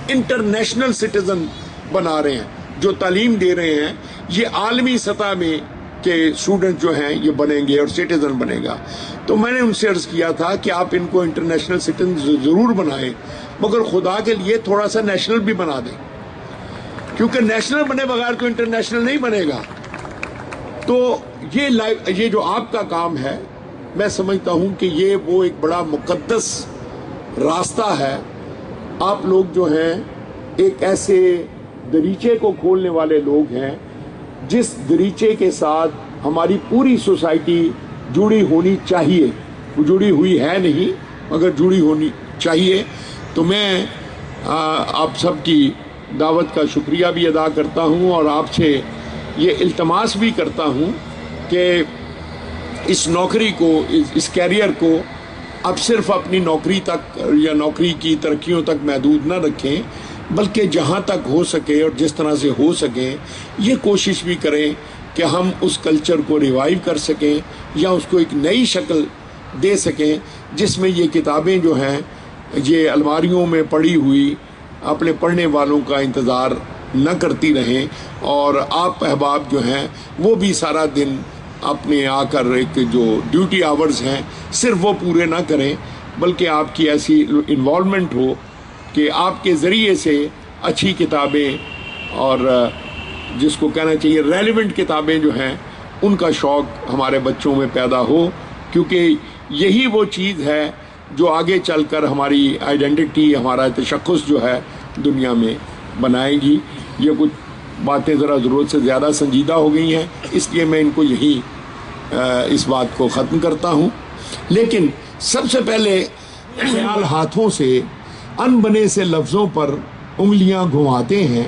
انٹرنیشنل سٹیزن بنا رہے ہیں، جو تعلیم دے رہے ہیں یہ عالمی سطح میں کہ اسٹوڈنٹ جو ہیں یہ بنیں گے اور سٹیزن بنے گا. تو میں نے ان سے عرض کیا تھا کہ آپ ان کو انٹرنیشنل سٹیزن ضرور بنائیں، مگر خدا کے لیے تھوڑا سا نیشنل بھی بنا دیں، کیونکہ نیشنل بنے بغیر تو انٹرنیشنل نہیں بنے گا. تو یہ جو آپ کا کام ہے، میں سمجھتا ہوں کہ یہ وہ ایک بڑا مقدس راستہ ہے. آپ لوگ جو ہیں ایک ایسے دریچے کو کھولنے والے لوگ ہیں جس دریچے کے ساتھ ہماری پوری سوسائٹی جڑی ہونی چاہیے. وہ جڑی ہوئی ہے نہیں مگر جڑی ہونی چاہیے. تو میں آپ سب کی دعوت کا شکریہ بھی ادا کرتا ہوں اور آپ سے یہ التماس بھی کرتا ہوں کہ اس نوکری کو، اس کیریئر کو اب صرف اپنی نوکری تک یا نوکری کی ترقیوں تک محدود نہ رکھیں، بلکہ جہاں تک ہو سکے اور جس طرح سے ہو سکے یہ کوشش بھی کریں کہ ہم اس کلچر کو ریوائیو کر سکیں یا اس کو ایک نئی شکل دے سکیں جس میں یہ کتابیں جو ہیں یہ الماریوں میں پڑی ہوئی اپنے پڑھنے والوں کا انتظار نہ کرتی رہیں، اور آپ احباب جو ہیں وہ بھی سارا دن اپنے آ کر ایک جو ڈیوٹی آورز ہیں صرف وہ پورے نہ کریں، بلکہ آپ کی ایسی انوالومنٹ ہو کہ آپ کے ذریعے سے اچھی کتابیں اور جس کو کہنا چاہیے ریلیونٹ کتابیں جو ہیں ان کا شوق ہمارے بچوں میں پیدا ہو، کیونکہ یہی وہ چیز ہے جو آگے چل کر ہماری آئیڈینٹی، ہمارا تشخص جو ہے دنیا میں بنائے گی. یہ کچھ باتیں ذرا ضرورت سے زیادہ سنجیدہ ہو گئی ہیں، اس لیے میں ان کو یہی اس بات کو ختم کرتا ہوں. لیکن سب سے پہلے خیال ہاتھوں سے ان بنے سے لفظوں پر انگلیاں گھماتے ہیں،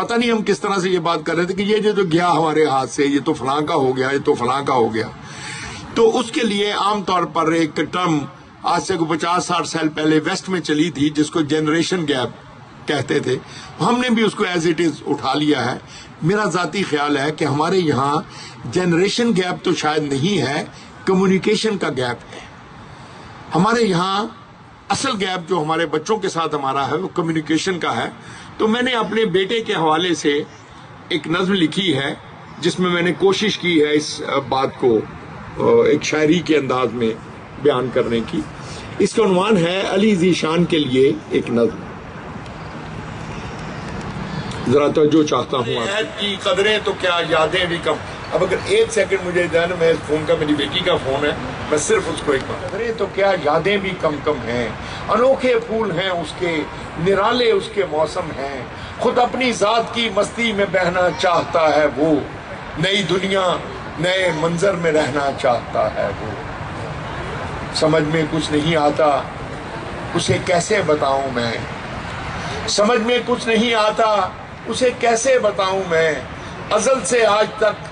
پتہ نہیں ہم کس طرح سے یہ بات کر رہے تھے کہ یہ جو گیا ہمارے ہاتھ سے، یہ تو فلاں کا ہو گیا، یہ تو فلاں کا ہو گیا. تو اس کے لیے عام طور پر ایک ٹرم آج سے 50-60 سال پہلے ویسٹ میں چلی تھی جس کو جنریشن گیپ کہتے تھے. ہم نے بھی اس کو ایز اٹ از اٹھا لیا ہے. میرا ذاتی خیال ہے کہ ہمارے یہاں جنریشن گیپ تو شاید نہیں ہے، کمیونیکیشن کا گیپ ہے. ہمارے یہاں اصل گیپ جو ہمارے بچوں کے ساتھ ہمارا ہے وہ کمیونیکیشن کا ہے. تو میں نے اپنے بیٹے کے حوالے سے ایک نظم لکھی ہے جس میں میں نے کوشش کی ہے اس بات کو ایک شاعری کے انداز میں بیان کرنے کی. اس کا عنوان ہے علی ذیشان کے لیے ایک نظم. ذرا توجہ چاہتا ہوں. عہد کی قدریں تو کیا یادیں بھی کم. اب اگر ایک سیکنڈ مجھے دینا، میں فون کا میری بیٹی کا فون ہے، میں صرف اس کو ایک بات. قدریں تو کیا یادیں بھی کم کم ہیں، انوکھے پھول ہیں اس کے، نرالے اس کے موسم ہیں. خود اپنی ذات کی مستی میں بہنا چاہتا ہے وہ، نئی دنیا نئے منظر میں رہنا چاہتا ہے وہ. سمجھ میں کچھ نہیں آتا اسے کیسے بتاؤں میں، سمجھ میں کچھ نہیں آتا اسے کیسے بتاؤں میں. ازل سے آج تک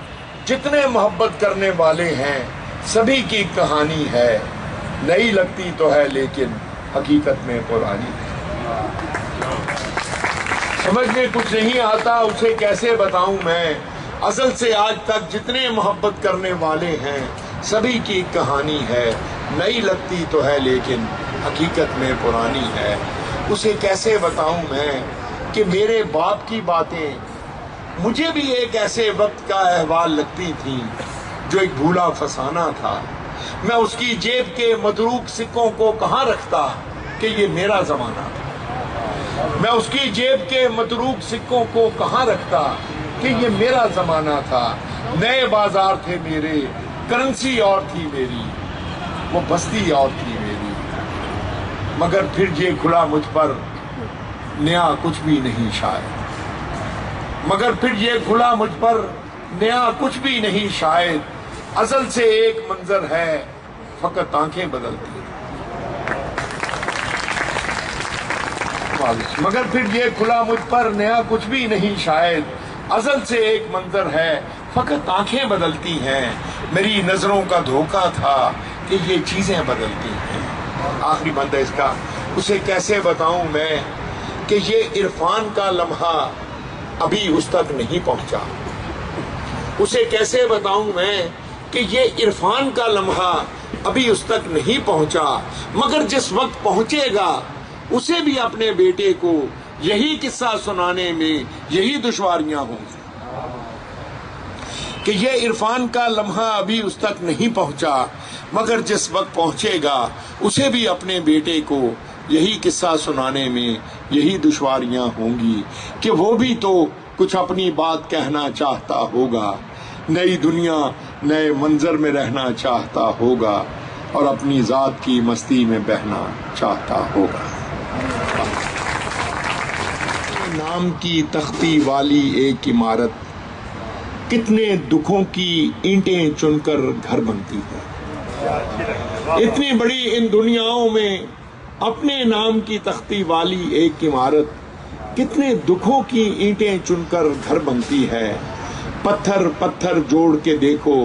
جتنے محبت کرنے والے ہیں سبھی کی کہانی ہے، نئی لگتی تو ہے لیکن حقیقت میں پرانی ہے. سمجھ میں کچھ نہیں آتا اسے کیسے بتاؤں میں، ازل سے آج تک جتنے محبت کرنے والے ہیں سبھی کی کہانی ہے، نئی لگتی تو ہے لیکن حقیقت میں پرانی ہے. اسے کیسے بتاؤں میں کہ میرے باپ کی باتیں مجھے بھی ایک ایسے وقت کا احوال لگتی تھیں جو ایک بھولا فسانہ تھا. میں اس کی جیب کے متروک سکوں کو کہاں رکھتا کہ یہ میرا زمانہ تھا. میں اس کی جیب کے متروک سکوں کو کہاں رکھتا کہ یہ میرا زمانہ تھا. نئے بازار تھے میرے، کرنسی اور تھی میری، وہ بستی اور تھی میری. مگر پھر یہ کھلا مجھ پر نیا کچھ بھی نہیں شاید، مگر پھر یہ کھلا مجھ پر نیا کچھ بھی نہیں شاید. ازل سے ایک منظر ہے فقط آنکھیں بدلتی ہیں. مگر پھر یہ کھلا مجھ پر نیا کچھ بھی نہیں شاید. ازل سے ایک منظر ہے فقط آنکھیں بدلتی ہیں. میری نظروں کا دھوکہ تھا کہ یہ چیزیں بدلتی ہیں. آخری بند ہے اس کا. اسے کیسے بتاؤں میں کہ یہ عرفان کا لمحہ ابھی اس تک نہیں پہنچا. اسے کیسے بتاؤں میں کہ یہ عرفان کا لمحہ ابھی اس تک نہیں پہنچا. مگر جس وقت پہنچے گا اسے بھی اپنے بیٹے کو یہی قصہ سنانے میں یہی دشواریاں ہوں گی کہ یہ عرفان کا لمحہ ابھی اس تک نہیں پہنچا. مگر جس وقت پہنچے گا اسے بھی اپنے بیٹے کو یہی قصہ سنانے میں یہی دشواریاں ہوں گی کہ وہ بھی تو کچھ اپنی بات کہنا چاہتا ہوگا. نئی دنیا نئے منظر میں رہنا چاہتا ہوگا اور اپنی ذات کی مستی میں بہنا چاہتا ہوگا. نام کی تختی والی ایک عمارت کتنے دکھوں کی اینٹیں چن کر گھر بنتی ہے. اتنی بڑی ان دنیاؤں میں اپنے نام کی تختی والی ایک عمارت کتنے دکھوں کی اینٹیں چن کر گھر بنتی ہے. پتھر پتھر جوڑ کے دیکھو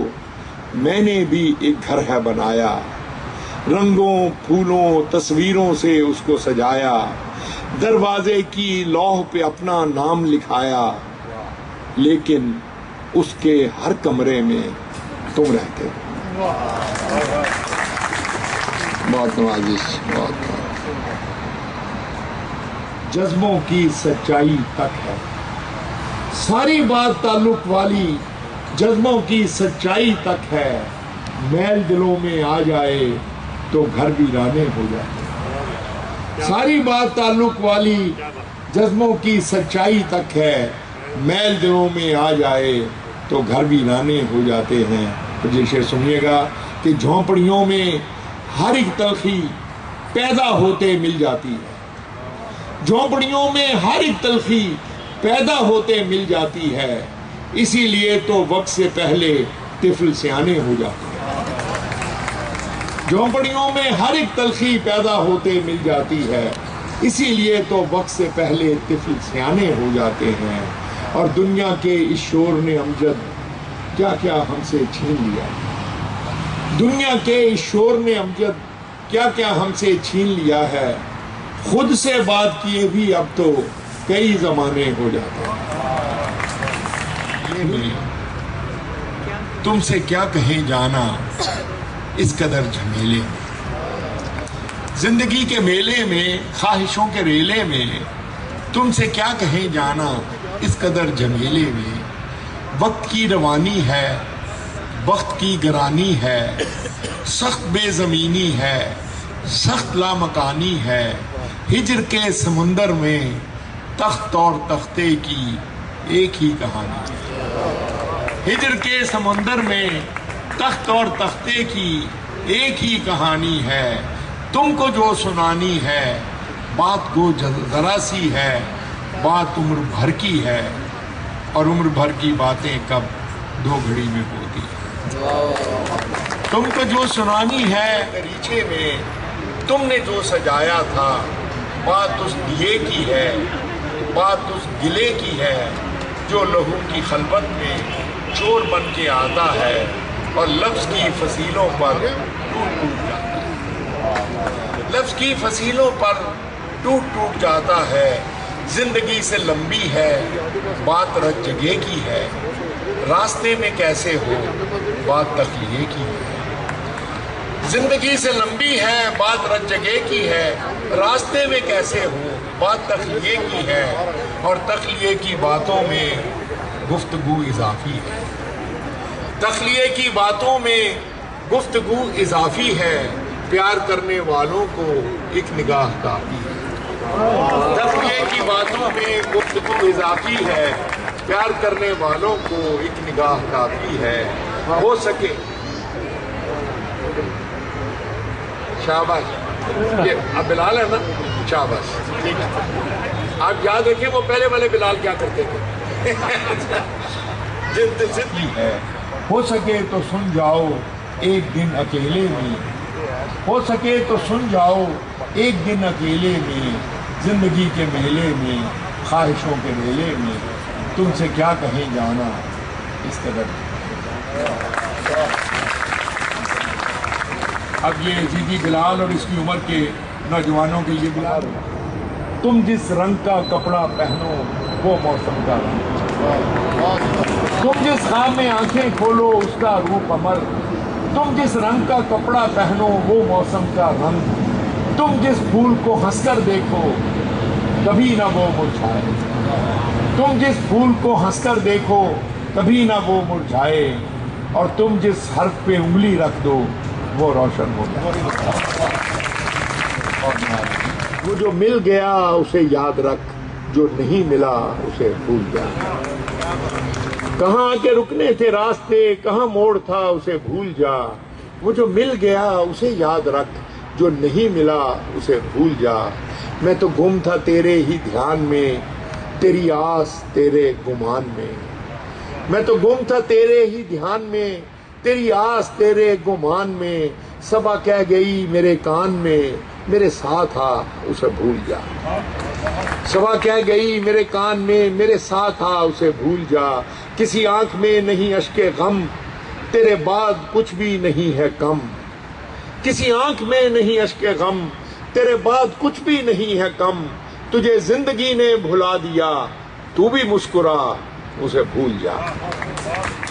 میں نے بھی ایک گھر ہے بنایا. رنگوں پھولوں تصویروں سے اس کو سجایا. دروازے کی لوح پہ اپنا نام لکھایا. لیکن اس کے ہر کمرے میں تم رہتے ہو. بہت نوازش. بہت جذبوں کی سچائی تک ہے ساری بات تعلق والی. جذبوں کی سچائی تک ہے. میل دلوں میں آ جائے تو گھر ویرانے ہو جائے. ساری بات تعلق والی. جذبوں کی سچائی تک ہے. میل دلوں میں آ جائے تو گھر ویرانے ہو جاتے ہیں. جیسے سنیے گا کہ جھونپڑیوں میں ہر ایک تلخی پیدا ہوتے مل جاتی ہے. جھونپڑیوں میں ہر ایک تلخی پیدا ہوتے مل جاتی ہے. اسی لیے تو وقت سے پہلے طفل سیانے ہو جاتے ہیں. جھونپڑیوں میں ہر ایک تلخی پیدا ہوتے مل جاتی ہے. اسی لیے تو وقت سے پہلے طفل سیانے ہو جاتے ہیں. اور دنیا کے اس شور نے امجد کیا کیا ہم سے چھین لیا. دنیا کے اس شور نے امجد کیا کیا ہم سے چھین لیا ہے. خود سے بات کیے بھی اب تو کئی زمانے ہو جاتے ہیں. تم سے کیا کہیں جانا اس قدر جھمیلے میں. زندگی کے میلے میں خواہشوں کے ریلے میں تم سے کیا کہیں جانا اس قدر جھمیلے میں. وقت کی روانی ہے، وقت کی گرانی ہے، سخت بے زمینی ہے، سخت لامکانی ہے. ہجر کے سمندر میں تخت اور تختے کی ایک ہی کہانی ہے. ہجر کے سمندر میں تخت اور تختے کی ایک ہی کہانی ہے. تم کو جو سنانی ہے بات گو ذرا سی ہے، بات عمر بھر کی ہے، اور عمر بھر کی باتیں کب 2 گھڑی میں ہوتی ہیں. تم کو جو سنانی ہے دریچے میں تم نے جو سجایا تھا، بات اس دیے کی ہے، بات اس گلے کی ہے جو لہو کی خلوت میں چور بن کے آتا ہے اور لفظ کی فصیلوں پر ٹوٹ ٹوٹ جاتا ہے. لفظ کی فصیلوں پر ٹوٹ ٹوٹ جاتا ہے. زندگی سے لمبی ہے بات رت جگہ کی ہے، راستے میں کیسے ہو بات تخلیے کی ہے. زندگی سے لمبی ہے بات رت جگہ کی ہے، راستے میں کیسے ہو بات تخلیے کی ہے، اور تخلیے کی باتوں میں گفتگو اضافی ہے. تخلیے کی باتوں میں گفتگو اضافی ہے، پیار کرنے والوں کو ایک نگاہ کافی ہے. تخلیے کی باتوں میں گفتگو اضافی ہے، پیار کرنے والوں کو ایک نگاہ کافی ہے. ہو سکے شاباش. یہ اب بلال ہے نا، شاباش ٹھیک ہے. آپ یاد رکھیں وہ پہلے والے بلال کیا کرتے تھے. جد ضدی ہے. ہو سکے تو سن جاؤ ایک دن اکیلے میں، ہو سکے تو سن جاؤ ایک دن اکیلے میں. زندگی کے میلے میں خواہشوں کے میلے میں تم سے کیا کہیں جانا اس قدر. اب یہ جی بلال اور اس کی عمر کے نوجوانوں کے لیے بلال، تم جس رنگ کا کپڑا پہنو وہ موسم کا رنگ. تم جس خواب میں آنکھیں کھولو اس کا روپ امر. تم جس رنگ کا کپڑا پہنو وہ موسم کا رنگ. تم جس پھول کو ہنس کر دیکھو کبھی نہ وہ مرجھائے. تم جس پھول کو ہنس کر دیکھو کبھی نہ وہ مرجھائے. اور تم جس حرف پہ انگلی رکھ دو وہ روشن ہو جائے. وہ جو مل گیا اسے یاد رکھ، جو نہیں ملا اسے بھول جا. کہاں کے رکنے تھے راستے، کہاں موڑ تھا اسے بھول جا. وہ جو مل گیا اسے یاد رکھ، جو نہیں ملا اسے بھول جا. میں تو گم تھا تیرے ہی دھیان میں، تیری آس تیرے گمان میں. میں تو گم تھا تیرے ہی دھیان میں، تیری آس تیرے گمان میں. صبا کہہ گئی میرے کان میں، میرے ساتھ آ اسے بھول جا. صبا کہہ گئی میرے کان میں، میرے ساتھ آ اسے بھول جا. کسی آنکھ میں نہیں اشک غم، تیرے بعد کچھ بھی نہیں ہے کم. کسی آنکھ میں نہیں اشک غم، تیرے بعد کچھ بھی نہیں ہے کم. تجھے زندگی نے بھلا دیا، تو بھی مسکرا اسے بھول جا.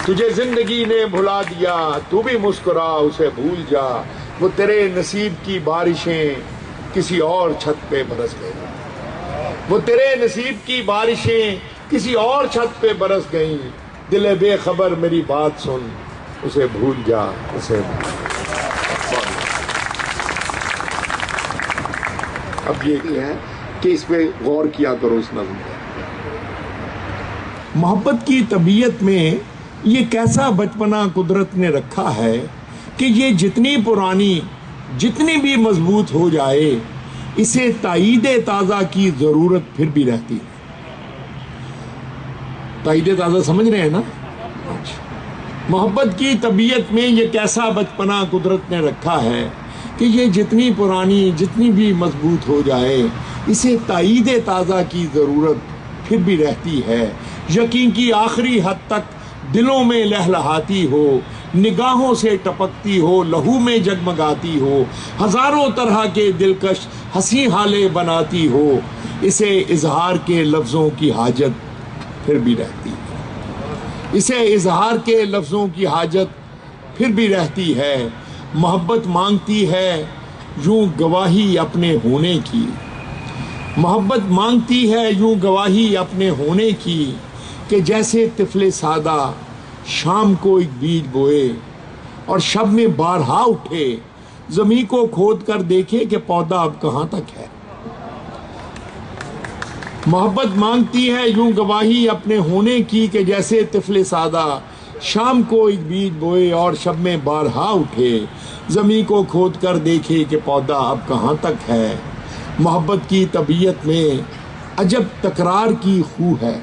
تجھے زندگی نے بھلا دیا، تو بھی مسکرا اسے بھول جا. وہ تیرے نصیب کی بارشیں کسی اور چھت پہ برس گئیں. وہ تیرے نصیب کی بارشیں کسی اور چھت پہ برس گئیں. دل بے خبر میری بات سن اسے بھول جا، اسے اب یہ ہے کہ اس پہ غور کیا کرو اس نظم میں. محبت کی طبیعت میں یہ کیسا بچپنا قدرت نے رکھا ہے کہ یہ جتنی پرانی جتنی بھی مضبوط ہو جائے اسے تائید تازہ کی ضرورت پھر بھی رہتی ہے. تائید تازہ سمجھ رہے ہیں نا. محبت کی طبیعت میں یہ کیسا بچپنا قدرت نے رکھا ہے کہ یہ جتنی پرانی جتنی بھی مضبوط ہو جائے اسے تائید تازہ کی ضرورت پھر بھی رہتی ہے. یقین کی آخری حد تک دلوں میں لہلہاتی ہو، نگاہوں سے ٹپکتی ہو، لہو میں جگمگاتی ہو، ہزاروں طرح کے دلکش ہنسی حالے بناتی ہو، اسے اظہار کے لفظوں کی حاجت پھر بھی رہتی ہے، اسے اظہار کے لفظوں کی حاجت پھر بھی رہتی ہے۔ محبت مانگتی ہے یوں گواہی اپنے ہونے کی، محبت مانگتی ہے یوں گواہی اپنے ہونے کی، کہ جیسے طفل سادہ شام کو ایک بیج بوئے اور شب میں بارہا اٹھے، زمین کو کھود کر دیکھے کہ پودا اب کہاں تک ہے۔ محبت مانگتی ہے یوں گواہی اپنے ہونے کی، کہ جیسے طفل سادہ شام کو ایک بیج بوئے اور شب میں بارہا اٹھے، زمین کو کھود کر دیکھے کہ پودا اب کہاں تک ہے۔ محبت کی طبیعت میں عجب تکرار کی خو ہے،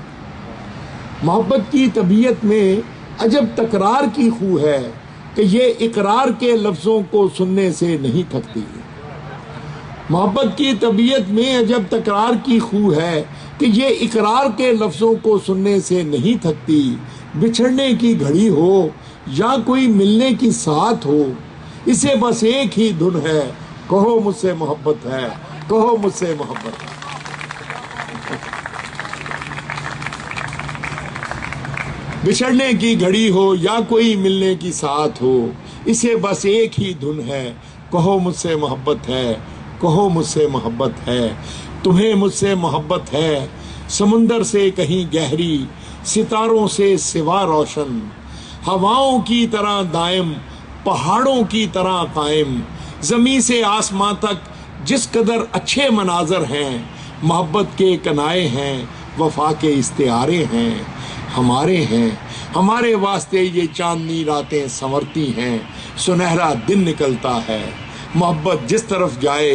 محبت کی طبیعت میں عجب تکرار کی خو ہے، کہ یہ اقرار کے لفظوں کو سننے سے نہیں تھکتی۔ محبت کی طبیعت میں عجب تکرار کی خو ہے، کہ یہ اقرار کے لفظوں کو سننے سے نہیں تھکتی۔ بچھڑنے کی گھڑی ہو یا کوئی ملنے کی ساتھ ہو، اسے بس ایک ہی دھن ہے، کہو مجھ سے محبت ہے، کہو مجھ سے محبت ہے۔ بچھڑنے کی گھڑی ہو یا کوئی ملنے کی ساتھ ہو، اسے بس ایک ہی دھن ہے، کہو مجھ سے محبت ہے، کہو مجھ سے محبت ہے۔ تمہیں مجھ سے محبت ہے، سمندر سے کہیں گہری، ستاروں سے سوا روشن، ہواؤں کی طرح دائم، پہاڑوں کی طرح قائم، زمین سے آسمان تک جس قدر اچھے مناظر ہیں، محبت کے کنائے ہیں، وفا کے استعارے ہیں، ہمارے ہیں، ہمارے واسطے یہ چاندنی راتیں سنورتی ہیں، سنہرا دن نکلتا ہے، محبت جس طرف جائے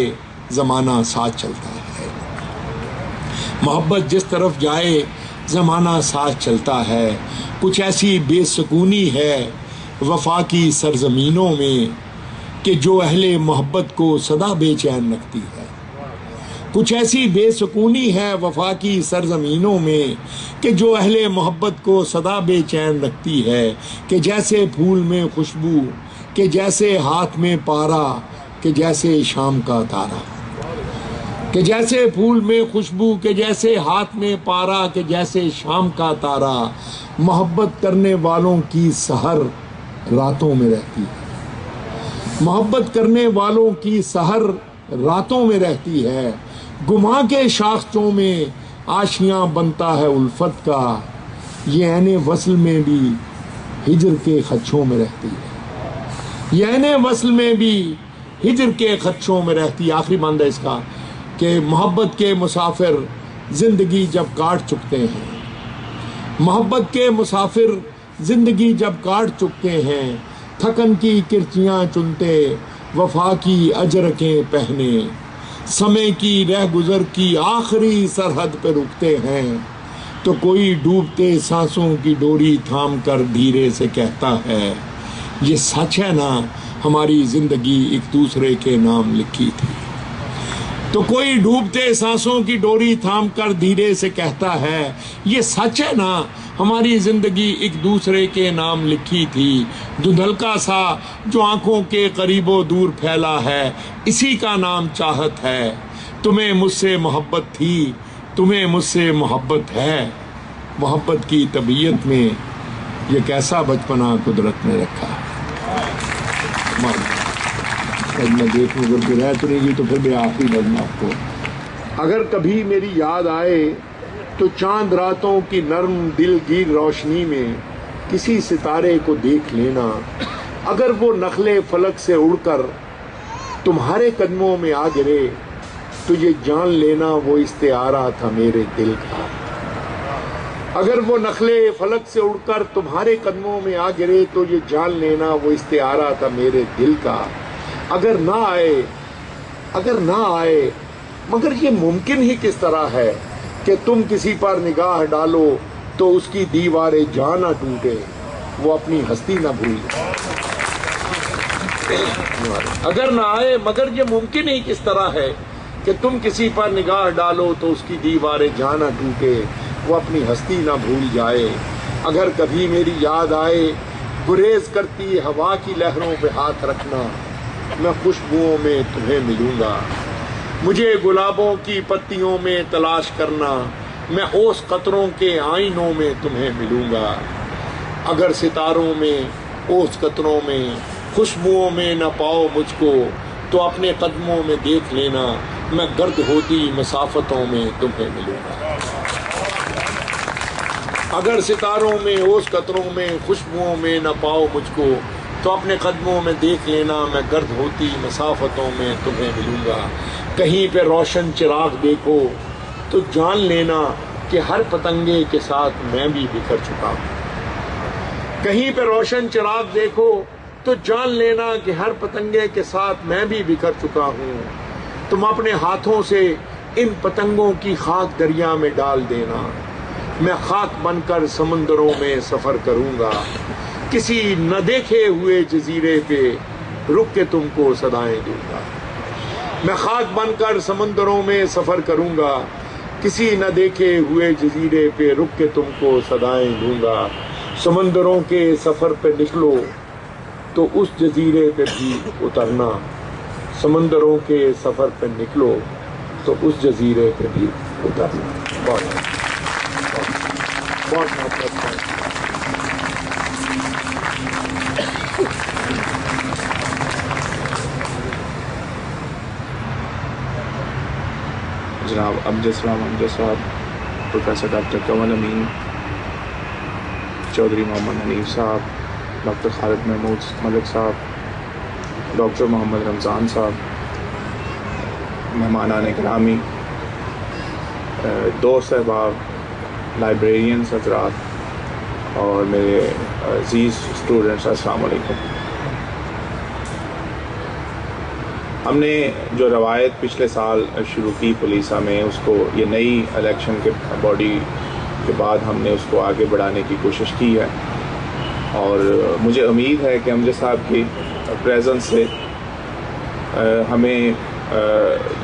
زمانہ ساتھ چلتا ہے، محبت جس طرف جائے زمانہ ساتھ چلتا ہے۔ کچھ ایسی بے سکونی ہے وفا کی سرزمینوں میں، کہ جو اہل محبت کو سدا بے چین رکھتی ہے۔ کچھ ایسی بے سکونی ہے وفا کی سرزمینوں میں، کہ جو اہل محبت کو سدا بے چین رکھتی ہے، کہ جیسے پھول میں خوشبو، کہ جیسے ہاتھ میں پارا، کہ جیسے شام کا تارا، کہ جیسے پھول میں خوشبو، کہ جیسے ہاتھ میں پارا، کہ جیسے شام کا تارا، محبت کرنے والوں کی سحر راتوں میں رہتی ہے، محبت کرنے والوں کی سحر راتوں میں رہتی ہے، گما کے شاخچوں میں آشیاں بنتا ہے الفت کا، یہ عین وصل میں بھی ہجر کے خدشوں میں رہتی ہے، یہ عین وصل میں بھی ہجر کے خدشوں میں رہتی ہے۔ آخری بند ہے اس کا کہ محبت کے مسافر زندگی جب کاٹ چکتے ہیں، محبت کے مسافر زندگی جب کاٹ چکتے ہیں، تھکن کی کرچیاں چنتے وفا کی اجرکیں پہنے، سمے کی رہ گزر کی آخری سرحد پہ رکتے ہیں، تو کوئی ڈوبتے سانسوں کی ڈوری تھام کر دھیرے سے کہتا ہے، یہ سچ ہے نا ہماری زندگی ایک دوسرے کے نام لکھی تھی۔ تو کوئی ڈوبتے سانسوں کی ڈوری تھام کر دھیرے سے کہتا ہے، یہ سچ ہے نا ہماری زندگی ایک دوسرے کے نام لکھی تھی، دھندلکا سا جو آنکھوں کے قریب و دور پھیلا ہے، اسی کا نام چاہت ہے۔ تمہیں مجھ سے محبت تھی، تمہیں مجھ سے محبت ہے، محبت کی طبیعت میں یہ کیسا بچپنا قدرت نے رکھا۔ میں دیکھوں اگر کوئی رہ تو نہیں گی تو پھر میں آخری نظم آپ کو، اگر کبھی میری یاد آئے تو چاند راتوں کی نرم دل گیر روشنی میں کسی ستارے کو دیکھ لینا، اگر وہ نخلے فلک سے اڑ کر تمہارے قدموں میں آ گرے تو یہ جان لینا وہ استعارہ تھا میرے دل کا، اگر وہ نخلے فلک سے اڑ کر تمہارے قدموں میں آ گرے تو یہ جان لینا وہ استعارہ تھا میرے دل کا، اگر نہ آئے مگر یہ ممکن ہی کس طرح ہے کہ تم کسی پر نگاہ ڈالو تو اس کی دیوار جان نہ ٹوٹے، وہ اپنی ہستی نہ بھولے۔ اگر نہ آئے مگر یہ ممکن ہی کس طرح ہے کہ تم کسی پر نگاہ ڈالو تو اس کی دیوار جان نہ ٹوٹے، وہ اپنی ہستی نہ بھول جائے. اگر کبھی میری یاد آئے گریز کرتی ہوا کی لہروں پہ ہاتھ رکھنا, میں خوشبوؤں میں تمہیں ملوں گا. مجھے گلابوں کی پتیوں میں تلاش کرنا, میں اوس قطروں کے آئینوں میں تمہیں ملوں گا. اگر ستاروں میں اوس قطروں میں خوشبوؤں میں نہ پاؤ مجھ کو, تو اپنے قدموں میں دیکھ لینا, میں گرد ہوتی مسافتوں میں تمہیں ملوں گا. اگر ستاروں میں اوس قطروں میں خوشبوؤں میں نہ پاؤ مجھ کو, تو اپنے قدموں میں دیکھ لینا, میں گرد ہوتی مسافتوں میں تمہیں ملوں گا. کہیں پہ روشن چراغ دیکھو تو جان لینا کہ ہر پتنگے کے ساتھ میں بھی بکھر چکا ہوں. کہیں پہ روشن چراغ دیکھو تو جان لینا کہ ہر پتنگے کے ساتھ میں بھی بکھر چکا ہوں. تم اپنے ہاتھوں سے ان پتنگوں کی خاک دریا میں ڈال دینا, میں خاک بن کر سمندروں میں سفر کروں گا. کسی نہ دیکھے ہوئے جزیرے پہ رک کے تم کو صدائیں دوں گا. میں خاک بن کر سمندروں میں سفر کروں گا, کسی نہ دیکھے ہوئے جزیرے پہ رک کے تم کو صدائیں دوں گا. سمندروں کے سفر پہ نکلو تو اس جزیرے پہ بھی اترنا, سمندروں کے سفر پہ نکلو تو اس جزیرے پہ بھی اترنا. بہت جناب امجد صاحب, پروفیسر ڈاکٹر کنول امین, چودھری محمد حنیف صاحب, ڈاکٹر خالد محمود ملک صاحب, ڈاکٹر محمد رمضان صاحب, مہمانان گرامی, دوست احباب, لائبریرینز حضرات اور میرے عزیز اسٹوڈنٹس, السلام علیکم. ہم نے جو روایت پچھلے سال شروع کی پولیسا میں, اس کو یہ نئی الیکشن کے باڈی کے بعد ہم نے اس کو آگے بڑھانے کی کوشش کی ہے, اور مجھے امید ہے کہ امجد صاحب کی پریزنس سے ہمیں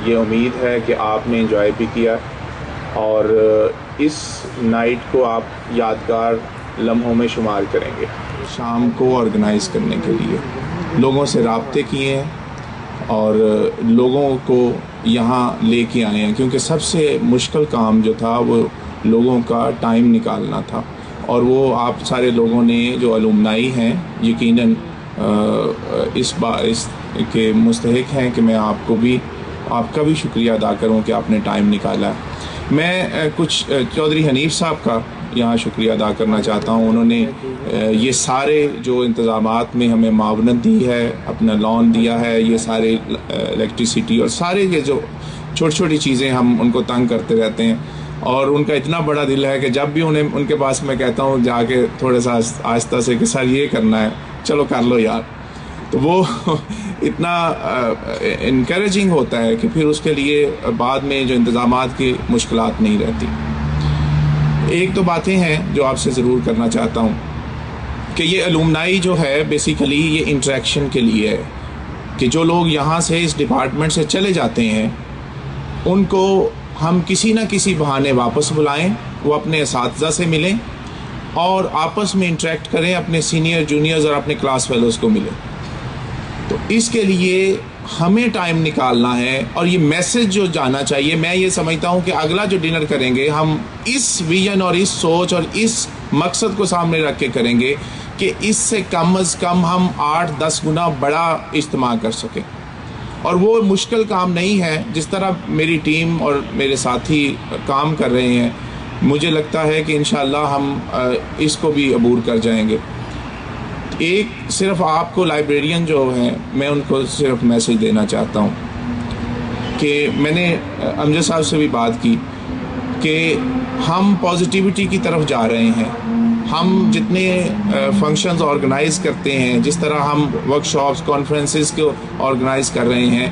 یہ امید ہے کہ آپ نے انجوائے بھی کیا, اور اس نائٹ کو آپ یادگار لمحوں میں شمار کریں گے. شام کو آرگنائز کرنے کے لیے لوگوں سے رابطے کیے ہیں اور لوگوں کو یہاں لے کے آئے ہیں, کیونکہ سب سے مشکل کام جو تھا وہ لوگوں کا ٹائم نکالنا تھا, اور وہ آپ سارے لوگوں نے جو الومنائی ہیں یقیناً اس کے مستحق ہیں کہ میں آپ کا بھی شکریہ ادا کروں کہ آپ نے ٹائم نکالا ہے. میں کچھ چودھری حنیف صاحب کا یہاں شکریہ ادا کرنا چاہتا ہوں. انہوں نے یہ سارے جو انتظامات میں ہمیں معاونت دی ہے, اپنا لون دیا ہے, یہ سارے الیکٹریسٹی اور سارے یہ جو چھوٹی چھوٹی چیزیں ہم ان کو تنگ کرتے رہتے ہیں, اور ان کا اتنا بڑا دل ہے کہ جب بھی ان کے پاس میں کہتا ہوں جا کے تھوڑا سا آہستہ سے کہ سر یہ کرنا ہے, چلو کر لو یار, تو وہ اتنا انکریجنگ ہوتا ہے کہ پھر اس کے لیے بعد میں جو انتظامات کی مشکلات نہیں رہتی. ایک دو باتیں ہیں جو آپ سے ضرور کرنا چاہتا ہوں کہ یہ الومنائی جو ہے بیسیکلی یہ انٹریکشن کے لیے ہے, کہ جو لوگ یہاں سے اس ڈپارٹمنٹ سے چلے جاتے ہیں ان کو ہم کسی نہ کسی بہانے واپس بلائیں, وہ اپنے اساتذہ سے ملیں اور آپس میں انٹریکٹ کریں, اپنے سینئر جونیئرز اور اپنے کلاس فیلوز کو ملیں. تو اس کے لیے ہمیں ٹائم نکالنا ہے, اور یہ میسج جو جانا چاہیے, میں یہ سمجھتا ہوں کہ اگلا جو ڈنر کریں گے ہم اس ویژن اور اس سوچ اور اس مقصد کو سامنے رکھ کے کریں گے کہ اس سے کم از کم ہم 8-10 گنا بڑا اجتماع کر سکیں. اور وہ مشکل کام نہیں ہے, جس طرح میری ٹیم اور میرے ساتھی کام کر رہے ہیں, مجھے لگتا ہے کہ انشاءاللہ ہم اس کو بھی عبور کر جائیں گے. ایک صرف آپ کو لائبریرین جو ہیں, میں ان کو صرف میسج دینا چاہتا ہوں کہ میں نے امجد صاحب سے بھی بات کی کہ ہم پازیٹیوٹی کی طرف جا رہے ہیں. ہم جتنے فنکشنز آرگنائز کرتے ہیں, جس طرح ہم ورک شاپس کانفرنسز کو آرگنائز کر رہے ہیں,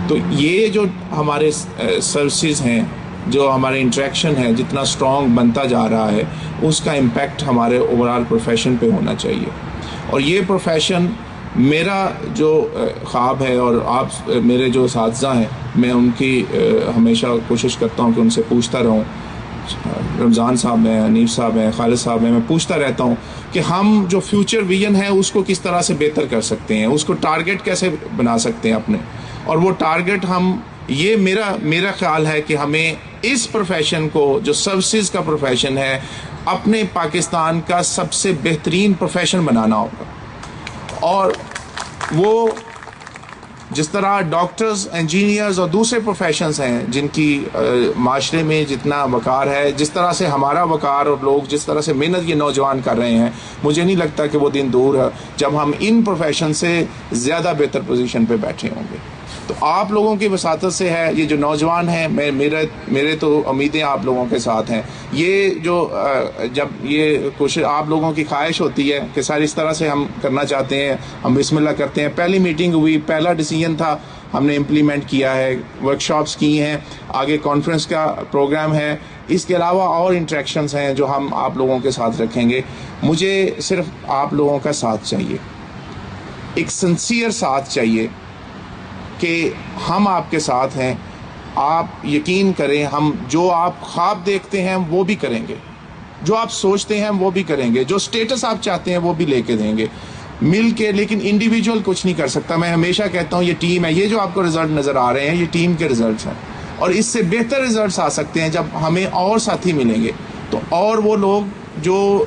تو یہ جو ہمارے سروسز ہیں, جو ہمارے انٹریکشن ہے, جتنا اسٹرانگ بنتا جا رہا ہے, اس کا امپیکٹ ہمارے اوور آل پروفیشن پہ ہونا چاہیے. اور یہ پروفیشن میرا جو خواب ہے, اور آپ میرے جو اساتذہ ہیں, میں ان کی ہمیشہ کوشش کرتا ہوں کہ ان سے پوچھتا رہوں رمضان صاحب ہیں, حنیف صاحب ہیں, خالد صاحب ہیں, میں پوچھتا رہتا ہوں کہ ہم جو فیوچر ویژن ہے اس کو کس طرح سے بہتر کر سکتے ہیں, اس کو ٹارگٹ کیسے بنا سکتے ہیں اپنے, اور وہ ٹارگٹ ہم, یہ میرا خیال ہے کہ ہمیں اس پروفیشن کو, جو سروسز کا پروفیشن ہے, اپنے پاکستان کا سب سے بہترین پروفیشن بنانا ہوگا. اور وہ جس طرح ڈاکٹرز, انجینئرز اور دوسرے پروفیشنز ہیں جن کی معاشرے میں جتنا وقار ہے, جس طرح سے ہمارا وقار اور لوگ جس طرح سے محنت یہ نوجوان کر رہے ہیں, مجھے نہیں لگتا کہ وہ دن دور ہے جب ہم ان پروفیشن سے زیادہ بہتر پوزیشن پہ بیٹھے ہوں گے. تو آپ لوگوں کی وساطت سے ہے, یہ جو نوجوان ہیں, میرے تو امیدیں آپ لوگوں کے ساتھ ہیں. یہ جو جب یہ کوشش آپ لوگوں کی خواہش ہوتی ہے کہ سر اس طرح سے ہم کرنا چاہتے ہیں, ہم بسم اللہ کرتے ہیں. پہلی میٹنگ ہوئی, پہلا ڈیسیجن تھا, ہم نے امپلیمنٹ کیا ہے, ورکشاپس کی ہیں, آگے کانفرنس کا پروگرام ہے, اس کے علاوہ اور انٹریکشنز ہیں جو ہم آپ لوگوں کے ساتھ رکھیں گے. مجھے صرف آپ لوگوں کا ساتھ چاہیے, ایک سنسیئر ساتھ چاہیے کہ ہم آپ کے ساتھ ہیں. آپ یقین کریں, ہم جو آپ خواب دیکھتے ہیں وہ بھی کریں گے, جو آپ سوچتے ہیں وہ بھی کریں گے, جو سٹیٹس آپ چاہتے ہیں وہ بھی لے کے دیں گے مل کے. لیکن انڈیویجول کچھ نہیں کر سکتا. میں ہمیشہ کہتا ہوں یہ ٹیم ہے, یہ جو آپ کو رزلٹ نظر آ رہے ہیں یہ ٹیم کے رزلٹس ہیں, اور اس سے بہتر رزلٹس آ سکتے ہیں جب ہمیں اور ساتھی ملیں گے. تو اور وہ لوگ جو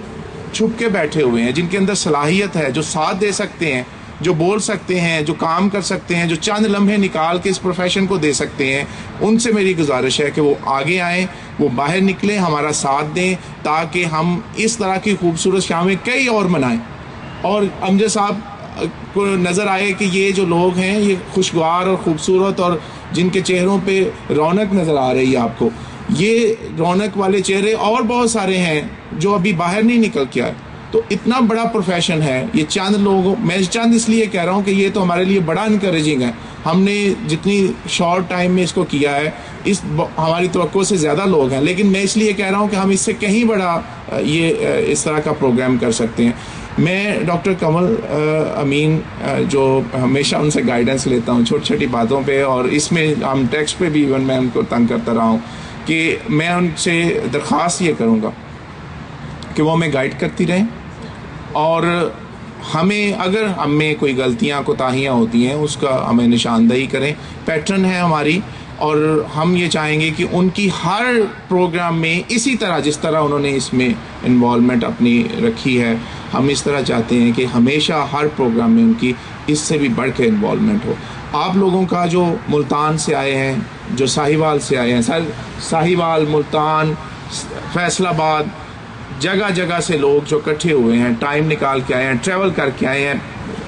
چھپ کے بیٹھے ہوئے ہیں, جن کے اندر صلاحیت ہے, جو ساتھ دے سکتے ہیں, جو بول سکتے ہیں, جو کام کر سکتے ہیں, جو چند لمحے نکال کے اس پروفیشن کو دے سکتے ہیں, ان سے میری گزارش ہے کہ وہ آگے آئیں, وہ باہر نکلیں, ہمارا ساتھ دیں, تاکہ ہم اس طرح کی خوبصورت شامیں کئی اور منائیں. اور امجد صاحب کو نظر آئے کہ یہ جو لوگ ہیں یہ خوشگوار اور خوبصورت, اور جن کے چہروں پہ رونق نظر آ رہی ہے آپ کو, یہ رونق والے چہرے اور بہت سارے ہیں جو ابھی باہر نہیں نکل کے آئے. تو اتنا بڑا پروفیشن ہے, یہ چند لوگوں, میں چند اس لیے کہہ رہا ہوں کہ یہ تو ہمارے لیے بڑا انکریجنگ ہے. ہم نے جتنی شارٹ ٹائم میں اس کو کیا ہے, اس ہماری توقع سے زیادہ لوگ ہیں, لیکن میں اس لیے کہہ رہا ہوں کہ ہم اس سے کہیں بڑا یہ اس طرح کا پروگرام کر سکتے ہیں. میں ڈاکٹر کمل امین جو ہمیشہ ان سے گائیڈنس لیتا ہوں چھوٹی چھوٹی باتوں پہ, اور اس میں ہم ٹیکسٹ پہ بھی ایون میں ان کو تنگ کرتا رہا ہوں, کہ میں ان سے درخواست یہ کروں گا کہ وہ ہمیں گائیڈ کرتی رہیں, اور ہمیں اگر ہم میں کوئی غلطیاں کوتاہیاں ہوتی ہیں اس کا ہمیں نشاندہی کریں. پیٹرن ہے ہماری, اور ہم یہ چاہیں گے کہ ان کی ہر پروگرام میں اسی طرح جس طرح انہوں نے اس میں انوالومنٹ اپنی رکھی ہے, ہم اس طرح چاہتے ہیں کہ ہمیشہ ہر پروگرام میں ان کی اس سے بھی بڑھ کے انوالومنٹ ہو. آپ لوگوں کا جو ملتان سے آئے ہیں, جو ساہیوال سے آئے ہیں, ساہیوال, ملتان, فیصل آباد, جگہ جگہ سے لوگ جو اکٹھے ہوئے ہیں, ٹائم نکال کے آئے ہیں, ٹریول کر کے آئے ہیں,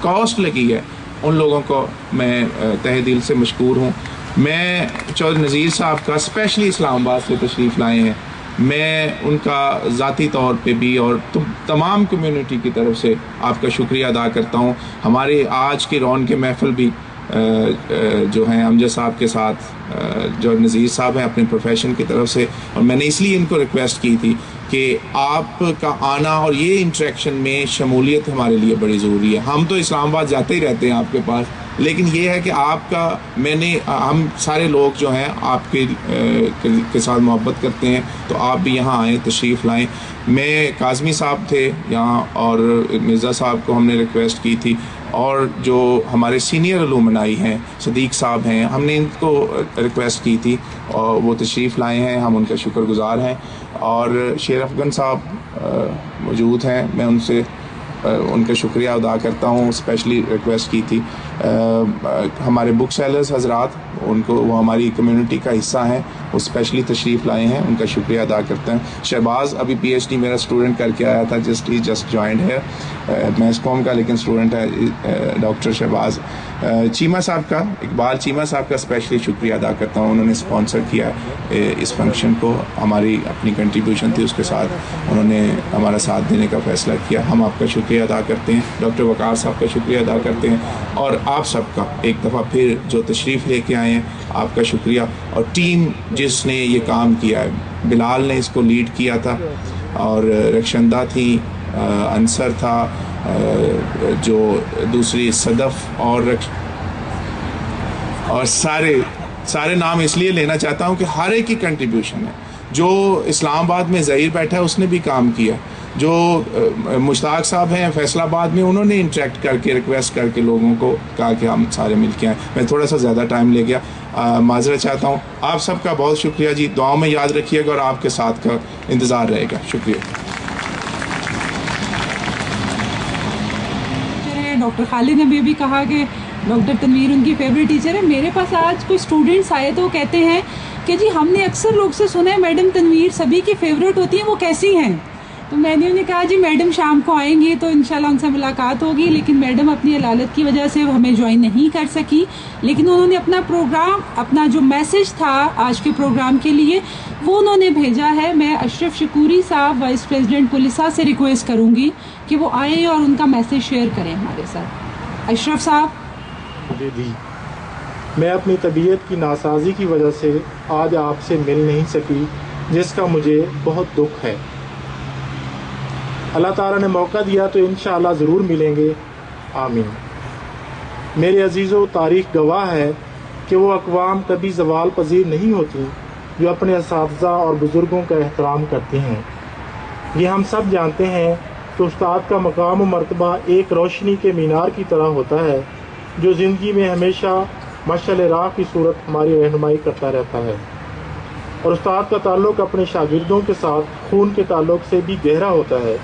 کاسٹ لگی ہے, ان لوگوں کو میں تہہ دل سے مشکور ہوں. میں چودھری نذیر صاحب کا اسپیشلی اسلام آباد سے تشریف لائے ہیں, میں ان کا ذاتی طور پہ بھی اور تمام کمیونٹی کی طرف سے آپ کا شکریہ ادا کرتا ہوں. ہمارے آج کے رونق محفل بھی جو ہیں امجد صاحب کے ساتھ جو نذیر صاحب ہیں اپنے پروفیشن کی طرف سے, اور میں نے اس لیے ان کو ریکویسٹ کی تھی کہ آپ کا آنا اور یہ انٹریکشن میں شمولیت ہمارے لیے بڑی ضروری ہے. ہم تو اسلام آباد جاتے ہی رہتے ہیں آپ کے پاس, لیکن یہ ہے کہ آپ کا, ہم سارے لوگ جو ہیں آپ کے ساتھ محبت کرتے ہیں, تو آپ بھی یہاں آئیں, تشریف لائیں. میں کاظمی صاحب تھے یہاں, اور مرزا صاحب کو ہم نے ریکویسٹ کی تھی, اور جو ہمارے سینئر علومنائی ہیں صدیق صاحب ہیں, ہم نے ان کو ریکویسٹ کی تھی, اور وہ تشریف لائے ہیں, ہم ان کا شکر گزار ہیں. اور شیر افغان صاحب موجود ہیں, میں ان کا شکریہ ادا کرتا ہوں, اسپیشلی ریکویسٹ کی تھی. ہمارے بک سیلرز حضرات, ان کو, وہ ہماری کمیونٹی کا حصہ ہیں, وہ اسپیشلی تشریف لائے ہیں, ان کا شکریہ ادا کرتے ہیں. شہباز ابھی پی ایچ ڈی میرا اسٹوڈنٹ کر کے آیا تھا, جسٹ جوائنڈ ہے, میس کام کا, لیکن اسٹوڈنٹ ہے ڈاکٹر شہباز. چیمہ صاحب کا, اقبال چیمہ صاحب کا اسپیشلی شکریہ ادا کرتا ہوں, انہوں نے اسپانسر کیا اس فنکشن کو, ہماری اپنی کنٹریبیوشن تھی اس کے ساتھ, انہوں نے ہمارا ساتھ دینے کا فیصلہ کیا, ہم آپ کا شکریہ ادا کرتے ہیں. ڈاکٹر وقار صاحب کا شکریہ ادا کرتے ہیں, اور آپ سب کا ایک دفعہ پھر جو تشریف لے کے آئے ہیں آپ کا شکریہ. اور ٹیم جس نے یہ کام کیا ہے, بلال نے اس کو لیڈ کیا تھا, اور رخشندہ تھی, انصر تھا, جو دوسری صدف, اور سارے نام اس لیے لینا چاہتا ہوں کہ ہر ایک کی کنٹریبیوشن ہے. جو اسلام آباد میں ظہیر بیٹھا ہے اس نے بھی کام کیا، جو مشتاق صاحب ہیں فیصل آباد میں، انہوں نے انٹریکٹ کر کے ریکویسٹ کر کے لوگوں کو کہا کہ ہم سارے مل کے آئیں. میں تھوڑا سا زیادہ ٹائم لے گیا، معذرت چاہتا ہوں. آپ سب کا بہت شکریہ جی، دعاؤں میں یاد رکھیے گا اور آپ کے ساتھ کا انتظار رہے گا. شکریہ. ڈاکٹر خالد نے بھی کہا کہ ڈاکٹر تنویر ان کی فیوریٹ ٹیچر ہے. میرے پاس آج کوئی اسٹوڈنٹس آئے تو وہ کہتے ہیں کہ جی ہم نے اکثر لوگ سے سنا ہے میڈم تنویر سبھی کی فیوریٹ ہوتی ہیں، وہ کیسی ہیں؟ تو میں نے انہیں کہا جی میڈم شام کو آئیں گی تو انشاءاللہ ان سے ملاقات ہوگی، لیکن میڈم اپنی علالت کی وجہ سے ہمیں جوائن نہیں کر سکی، لیکن انہوں نے اپنا پروگرام، اپنا جو میسج تھا آج کے پروگرام کے لیے وہ انہوں نے بھیجا ہے. میں اشرف شکوری صاحب وائس پریزیڈنٹ پولیسا سے ریکویسٹ کروں گی کہ وہ آئیں اور ان کا میسج شیئر کریں ہمارے ساتھ. اشرف صاحب. جی میں اپنی طبیعت کی ناسازی کی وجہ سے آج آپ سے مل نہیں سکی، جس کا مجھے بہت دکھ ہے. اللہ تعالیٰ نے موقع دیا تو انشاءاللہ ضرور ملیں گے. آمین. میرے عزیزو، تاریخ گواہ ہے کہ وہ اقوام کبھی زوال پذیر نہیں ہوتی جو اپنے اساتذہ اور بزرگوں کا احترام کرتے ہیں. یہ ہم سب جانتے ہیں کہ استاد کا مقام و مرتبہ ایک روشنی کے مینار کی طرح ہوتا ہے جو زندگی میں ہمیشہ مشعل راہ کی صورت ہماری رہنمائی کرتا رہتا ہے. اور استاد کا تعلق اپنے شاگردوں کے ساتھ خون کے تعلق سے بھی گہرا ہوتا ہے.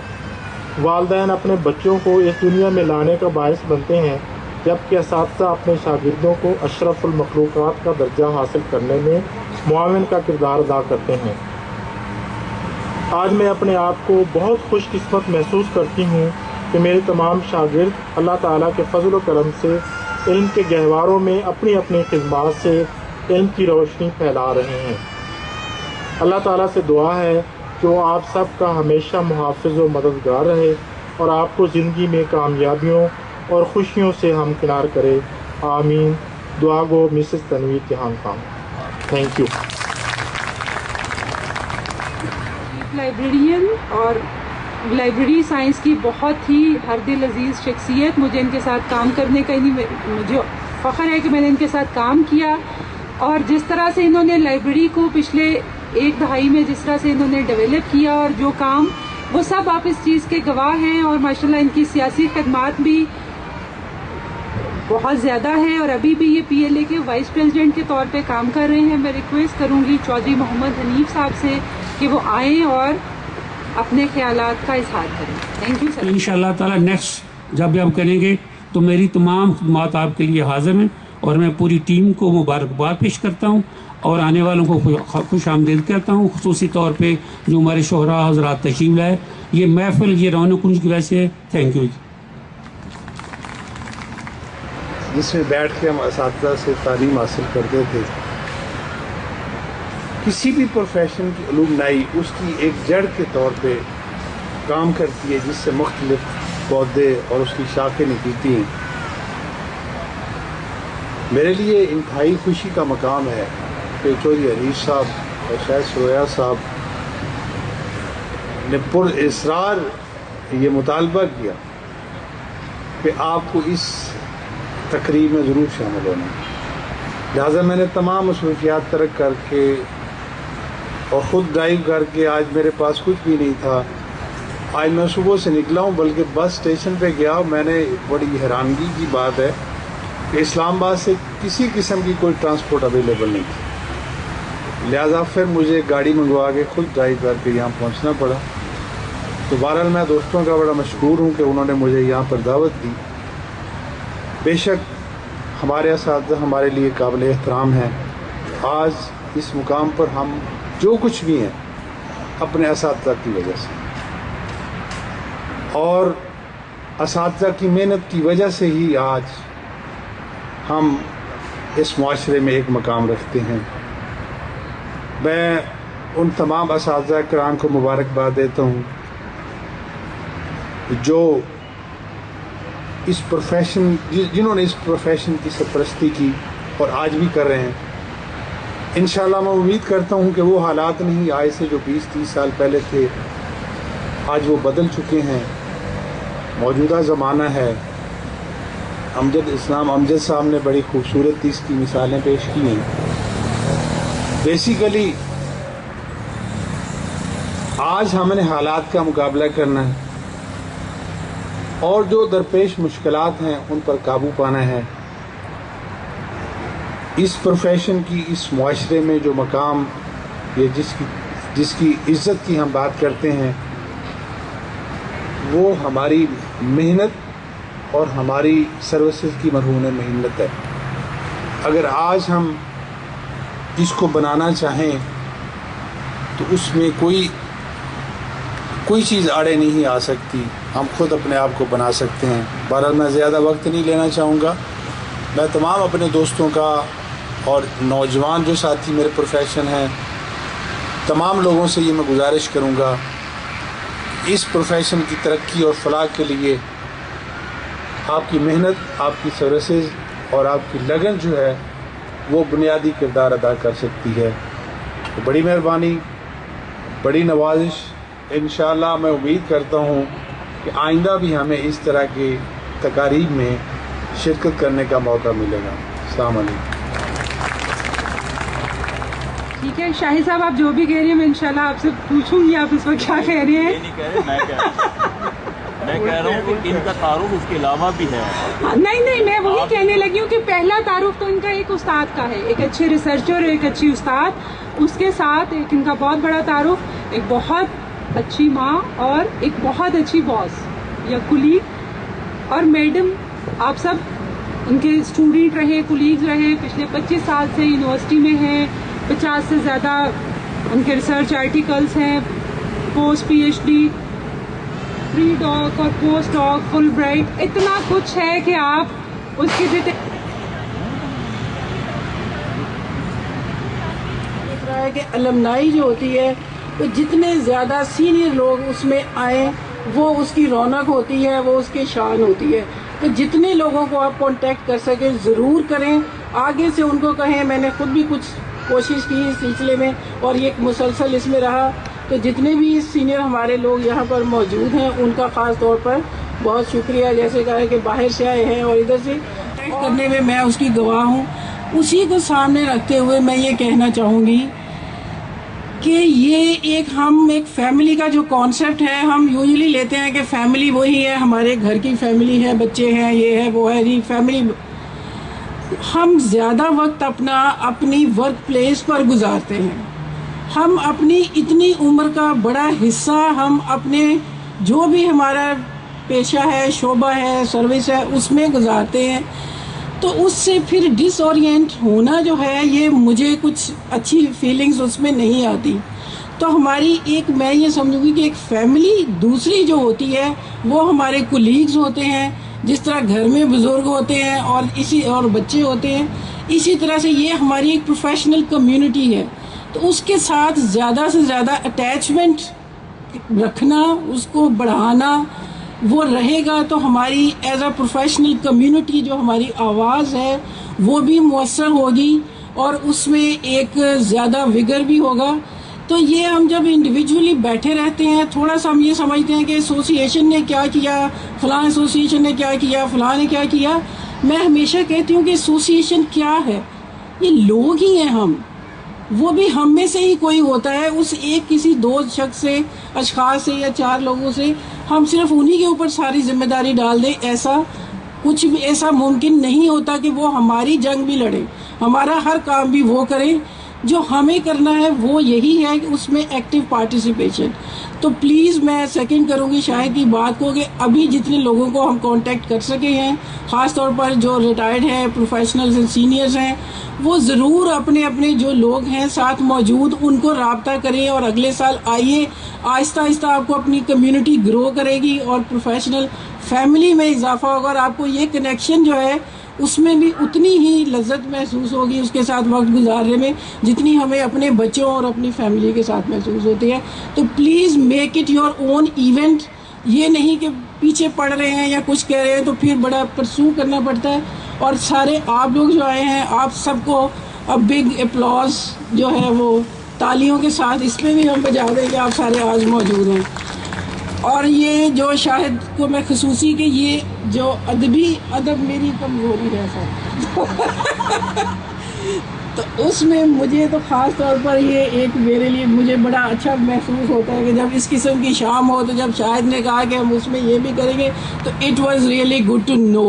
والدین اپنے بچوں کو اس دنیا میں لانے کا باعث بنتے ہیں، جبکہ اساتذہ اپنے شاگردوں کو اشرف المخلوقات کا درجہ حاصل کرنے میں معاون کا کردار ادا کرتے ہیں. آج میں اپنے آپ کو بہت خوش قسمت محسوس کرتی ہوں کہ میرے تمام شاگرد اللہ تعالیٰ کے فضل و کرم سے علم کے گہواروں میں اپنی اپنی خدمات سے علم کی روشنی پھیلا رہے ہیں. اللہ تعالیٰ سے دعا ہے کہ وہ آپ سب کا ہمیشہ محافظ و مددگار رہے اور آپ کو زندگی میں کامیابیوں اور خوشیوں سے ہمکنار کرے. آمین. دعا گو Mrs Tanveer Jahan Khan. Thank you. Librarian اور لائبریری سائنس کی بہت ہی ہر دل عزیز شخصیت. مجھے ان کے ساتھ کام کرنے کا مجھے فخر ہے کہ میں نے ان کے ساتھ کام کیا، اور جس طرح سے انہوں نے لائبریری کو پچھلے ایک دہائی میں جس طرح سے انہوں نے ڈیولپ کیا اور جو کام، وہ سب آپ اس چیز کے گواہ ہیں. اور ماشاءاللہ ان کی سیاسی خدمات بھی بہت زیادہ ہیں اور ابھی بھی یہ PLA کے وائس پریزیڈنٹ کے طور پہ کام کر رہے ہیں. میں ریکویسٹ کروں گی چودھری محمد حنیف صاحب سے کہ وہ آئیں اور اپنے خیالات کا اظہار کریں. Thank you sir. انشاءاللہ تعالیٰ نیکسٹ جب بھی ہم کریں گے تو میری تمام خدمات آپ کے لیے حاضر ہیں، اور میں پوری ٹیم کو مبارکباد پیش کرتا ہوں اور آنے والوں کو خوش آمدید کرتا ہوں. خصوصی طور پہ جو ہمارے شہراء حضرات تشریف لائے، یہ محفل یہ رونق ان کی وجہ سے. Thank you. جس میں بیٹھ کے ہم اساتذہ سے تعلیم حاصل کرتے تھے، کسی بھی پروفیشن کی الومنائی اس کی ایک جڑ کے طور پہ کام کرتی ہے جس سے مختلف پودے اور اس کی شاخیں نکلتی ہیں. میرے لیے انتہائی خوشی کا مقام ہے کہ چودھری حریف صاحب اور شاید سرویا صاحب نے پر اصرار یہ مطالبہ کیا کہ آپ کو اس تقریب میں ضرور شامل ہونا. لہٰذا میں نے تمام مصروفیات ترک کر کے اور خود ڈرائیو کر کے، آج میرے پاس کچھ بھی نہیں تھا، آج میں صبح سے نکلا ہوں، بلکہ بس اسٹیشن پہ گیا. میں نے بڑی حیرانگی کی بات ہے کہ اسلام آباد سے کسی قسم کی کوئی ٹرانسپورٹ اویلیبل نہیں تھی، لہٰذا پھر مجھے گاڑی منگوا کے خود ڈرائیو کر کے یہاں پہنچنا پڑا. تو بہرحال میں دوستوں کا بڑا مشکور ہوں کہ انہوں نے مجھے یہاں پر دعوت دی. بے شک ہمارے اساتذہ ہمارے لیے قابل احترام ہیں. آج اس مقام پر ہم جو کچھ بھی ہیں اپنے اساتذہ کی وجہ سے، اور اساتذہ کی محنت کی وجہ سے ہی آج ہم اس معاشرے میں ایک مقام رکھتے ہیں. میں ان تمام اساتذہ کرام کو مبارکباد دیتا ہوں جو اس پروفیشن جنہوں نے اس پروفیشن کی سرپرستی کی اور آج بھی کر رہے ہیں. انشاءاللہ میں امید کرتا ہوں کہ وہ حالات نہیں آج سے جو 20-30 سال پہلے تھے، آج وہ بدل چکے ہیں. موجودہ زمانہ ہے. اسلام امجد صاحب نے بڑی خوبصورت اس کی مثالیں پیش کی ہیں. بیسیکلی آج ہم نے حالات کا مقابلہ کرنا ہے اور جو درپیش مشکلات ہیں ان پر قابو پانا ہے. اس پروفیشن کی اس معاشرے میں جو مقام یہ جس کی عزت کی ہم بات کرتے ہیں وہ ہماری محنت اور ہماری سروسز کی مرہون محنت ہے. اگر آج ہم اس کو بنانا چاہیں تو اس میں کوئی چیز آڑے نہیں آ سکتی. ہم خود اپنے آپ کو بنا سکتے ہیں. بہرحال میں زیادہ وقت نہیں لینا چاہوں گا. میں تمام اپنے دوستوں کا اور نوجوان جو ساتھی میرے پروفیشن ہیں تمام لوگوں سے یہ میں گزارش کروں گا اس پروفیشن کی ترقی اور فلاح کے لیے آپ کی محنت، آپ کی سروسز اور آپ کی لگن جو ہے وہ بنیادی کردار ادا کر سکتی ہے. تو بڑی مہربانی، بڑی نوازش. انشاءاللہ میں امید کرتا ہوں کہ آئندہ بھی ہمیں اس طرح کی تقاریب میں شرکت کرنے کا موقع ملے گا. السلام علیکم. ٹھیک ہے شاہد صاحب، آپ جو بھی کہہ رہی ہیں میں انشاءاللہ آپ سے پوچھوں گی آپ اس وقت کیا کہہ رہے ہیں. میں کہہ رہا ہوں کہ ان کا تعارف اس کے علاوہ بھی ہے. نہیں میں وہی کہنے لگی ہوں کہ پہلا تعارف تو ان کا ایک استاد کا ہے، ایک اچھے ریسرچر اور ایک اچھی استاد. اس کے ساتھ ایک ان کا بہت بڑا تعارف ایک بہت اچھی ماں اور ایک بہت اچھی باس یا کولیگ. اور میڈم آپ سب ان کے اسٹوڈنٹ رہے، کولیگز رہے، پچھلے 25 سال سے یونیورسٹی میں ہیں. 50 سے زیادہ ان کے ریسرچ آرٹیکلس ہیں، پوسٹ پی ایچ ڈی، پری ڈاک اور پوسٹ ڈاک، فل برائٹ، اتنا کچھ ہے کہ آپ اس کی دیکھ رہا ہے کہ المنائی جو ہوتی ہے تو جتنے زیادہ سینئر لوگ اس میں آئیں وہ اس کی رونق ہوتی ہے، وہ اس کی شان ہوتی ہے. تو جتنے لوگوں کو آپ کانٹیکٹ کر سکیں ضرور کریں. آگے سے ان کو کہیں. میں نے خود بھی کچھ کوشش کی اس سلسلے میں اور یہ مسلسل اس میں رہا. تو جتنے بھی سینئر ہمارے لوگ یہاں پر موجود ہیں ان کا خاص طور پر بہت شکریہ. جیسے کہا کہ باہر سے آئے ہیں اور ادھر سے کرنے میں اس کی گواہ ہوں. اسی کو سامنے رکھتے ہوئے میں یہ کہنا چاہوں گی کہ یہ ہم ایک فیملی کا جو کانسیپٹ ہے ہم یوزلی لیتے ہیں کہ فیملی وہی ہے، ہمارے گھر کی فیملی ہے، بچے ہیں، یہ ہے وہ ہے. جی فیملی ہم زیادہ وقت اپنی ورک پلیس پر گزارتے ہیں. ہم اپنی اتنی عمر کا بڑا حصہ ہم اپنے جو بھی ہمارا پیشہ ہے، شعبہ ہے، سروس ہے، اس میں گزارتے ہیں. تو اس سے پھر ڈس اورینٹ ہونا جو ہے یہ مجھے کچھ اچھی فیلنگز اس میں نہیں آتی. تو ہماری میں یہ سمجھوں گی کہ ایک فیملی دوسری جو ہوتی ہے وہ ہمارے کولیگز ہوتے ہیں. جس طرح گھر میں بزرگ ہوتے ہیں اور بچے ہوتے ہیں، اسی طرح سے یہ ہماری ایک پروفیشنل کمیونٹی ہے. تو اس کے ساتھ زیادہ سے زیادہ اٹیچمنٹ رکھنا، اس کو بڑھانا وہ رہے گا تو ہماری ایز اے پروفیشنل کمیونٹی جو ہماری آواز ہے وہ بھی مؤثر ہوگی اور اس میں ایک زیادہ وگر بھی ہوگا. تو یہ ہم جب انڈیویجولی بیٹھے رہتے ہیں تھوڑا سا ہم یہ سمجھتے ہیں کہ ایسوسیشن نے کیا کیا، فلاں ایسوسیشن نے کیا کیا، فلاں نے کیا کیا. میں ہمیشہ کہتی ہوں کہ ایسوسیشن کیا ہے؟ یہ لوگ ہی ہیں ہم. وہ بھی ہم میں سے ہی کوئی ہوتا ہے. اس ایک کسی دو شخص سے، اشخاص سے یا 4 لوگوں سے ہم صرف انہی کے اوپر ساری ذمہ داری ڈال دیں. ایسا کچھ بھی ایسا ممکن نہیں ہوتا کہ وہ ہماری جنگ بھی لڑے، ہمارا ہر کام بھی وہ کریں. جو ہمیں کرنا ہے وہ یہی ہے کہ اس میں ایکٹیو پارٹیسپیشن. تو پلیز میں سیکنڈ کروں گی شاہد کی بات کو کہ ابھی جتنے لوگوں کو ہم کانٹیکٹ کر سکے ہیں، خاص طور پر جو ریٹائرڈ ہیں، پروفیشنلز ہیں، سینئرز ہیں، وہ ضرور اپنے جو لوگ ہیں ساتھ موجود ان کو رابطہ کریں اور اگلے سال آئیے. آہستہ آہستہ آپ کو اپنی کمیونٹی گرو کرے گی اور پروفیشنل فیملی میں اضافہ ہوگا اور آپ کو یہ کنیکشن جو ہے اس میں بھی اتنی ہی لذت محسوس ہوگی اس کے ساتھ وقت گزارنے میں جتنی ہمیں اپنے بچوں اور اپنی فیملی کے ساتھ محسوس ہوتی ہے. تو please make it your own event. یہ نہیں کہ پیچھے پڑ رہے ہیں یا کچھ کہہ رہے ہیں تو پھر بڑا پرسو کرنا پڑتا ہے. اور سارے آپ لوگ جو آئے ہیں آپ سب کو بگ اپلاز جو ہے وہ تالیوں کے ساتھ اس میں بھی ہم بجا دیں کہ آپ سارے آج موجود ہیں. اور یہ جو شاہد کو میں خصوصی کہ یہ جو ادب میری کمزوری ہے سر تو اس میں مجھے تو خاص طور پر یہ ایک میرے لیے مجھے بڑا اچھا محسوس ہوتا ہے کہ جب اس قسم کی شام ہو تو جب شاہد نے کہا کہ ہم اس میں یہ بھی کریں گے تو it was really good to know.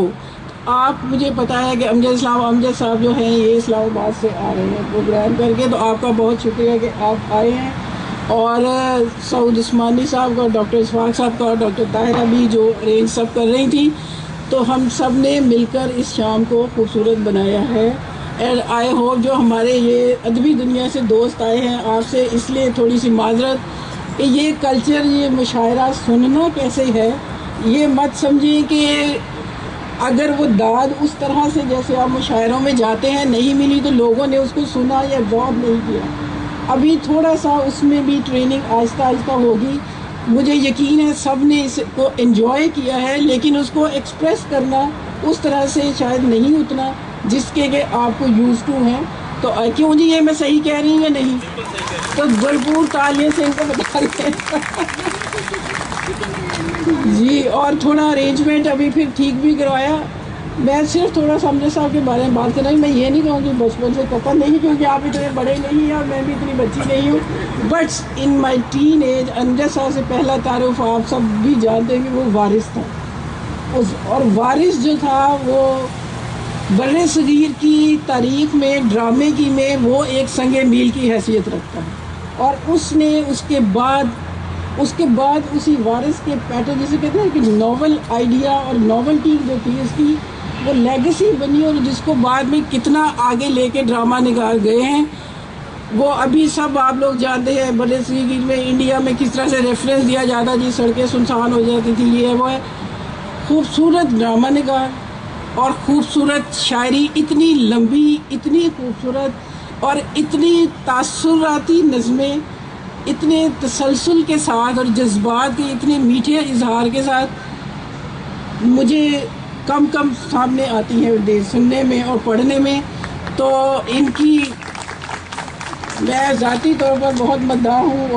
آپ مجھے پتا ہے کہ امجد صاحب جو ہیں یہ اسلام آباد سے آ رہے ہیں پروگرام کر کے, تو آپ کا بہت شکریہ کہ آپ آئے ہیں. اور سعود عثمانی صاحب کا, ڈاکٹر اشفاق صاحب کا اور ڈاکٹر طاہرہ بھی جو ارینج سب کر رہی تھیں, تو ہم سب نے مل کر اس شام کو خوبصورت بنایا ہے. اینڈ آئی ہوپ جو ہمارے یہ ادبی دنیا سے دوست آئے ہیں آپ سے اس لیے تھوڑی سی معذرت کہ یہ کلچر, یہ مشاعرہ سننا کیسے ہے, یہ مت سمجھیں کہ اگر وہ داد اس طرح سے جیسے آپ مشاعروں میں جاتے ہیں نہیں ملی تو لوگوں نے اس کو سنا یا غور نہیں کیا. ابھی تھوڑا سا اس میں بھی ٹریننگ آہستہ آہستہ ہوگی. مجھے یقین ہے سب نے اس کو انجوائے کیا ہے, لیکن اس کو ایکسپریس کرنا اس طرح سے شاید نہیں اتنا جس کے کہ آپ کو یوز ٹو ہیں. تو کیوں جی یہ میں صحیح کہہ رہی ہوں یا نہیں؟ تو بھرپور تالیاں سے ان کو بتا دیں جی. اور تھوڑا ارینجمنٹ ابھی پھر ٹھیک بھی کروایا. میں صرف تھوڑا سا امجد صاحب کے بارے میں بات کر رہی ہوں. میں یہ نہیں کہوں کہ بچپن سے پتہ نہیں, کیونکہ آپ اتنے بڑے نہیں ہیں اور میں بھی اتنی بچی نہیں ہوں. But in my teenage Amjad صاحب سے پہلا تعارف آپ سب بھی جانتے ہیں کہ وہ وارث تھا. اور وارث جو تھا وہ بر صغیر کی تاریخ میں, ڈرامے کی میں وہ ایک سنگ میل کی حیثیت رکھتا ہے. اور اس نے اس کے بعد اسی وارث کے پیٹرن جسے کہتے ہیں کہ ناول آئیڈیا اور ناولٹی جو تھی اس کی وہ لیگیسی بنی, اور جس کو بعد میں کتنا آگے لے کے ڈرامہ نگار گئے ہیں وہ ابھی سب آپ لوگ جانتے ہیں. بر صغیر میں انڈیا میں کس طرح سے ریفرنس دیا جاتا جی, سڑکیں سنسان ہو جاتی تھی, یہ وہ ہے. خوبصورت ڈرامہ نگار اور خوبصورت شاعری, اتنی لمبی, اتنی خوبصورت اور اتنی تاثراتی نظمیں, اتنے تسلسل کے ساتھ اور جذبات کے اتنے میٹھے اظہار کے ساتھ مجھے کم سامنے آتی ہیں سننے میں اور پڑھنے میں. تو ان کی میں ذاتی طور پر بہت مداح ہوں.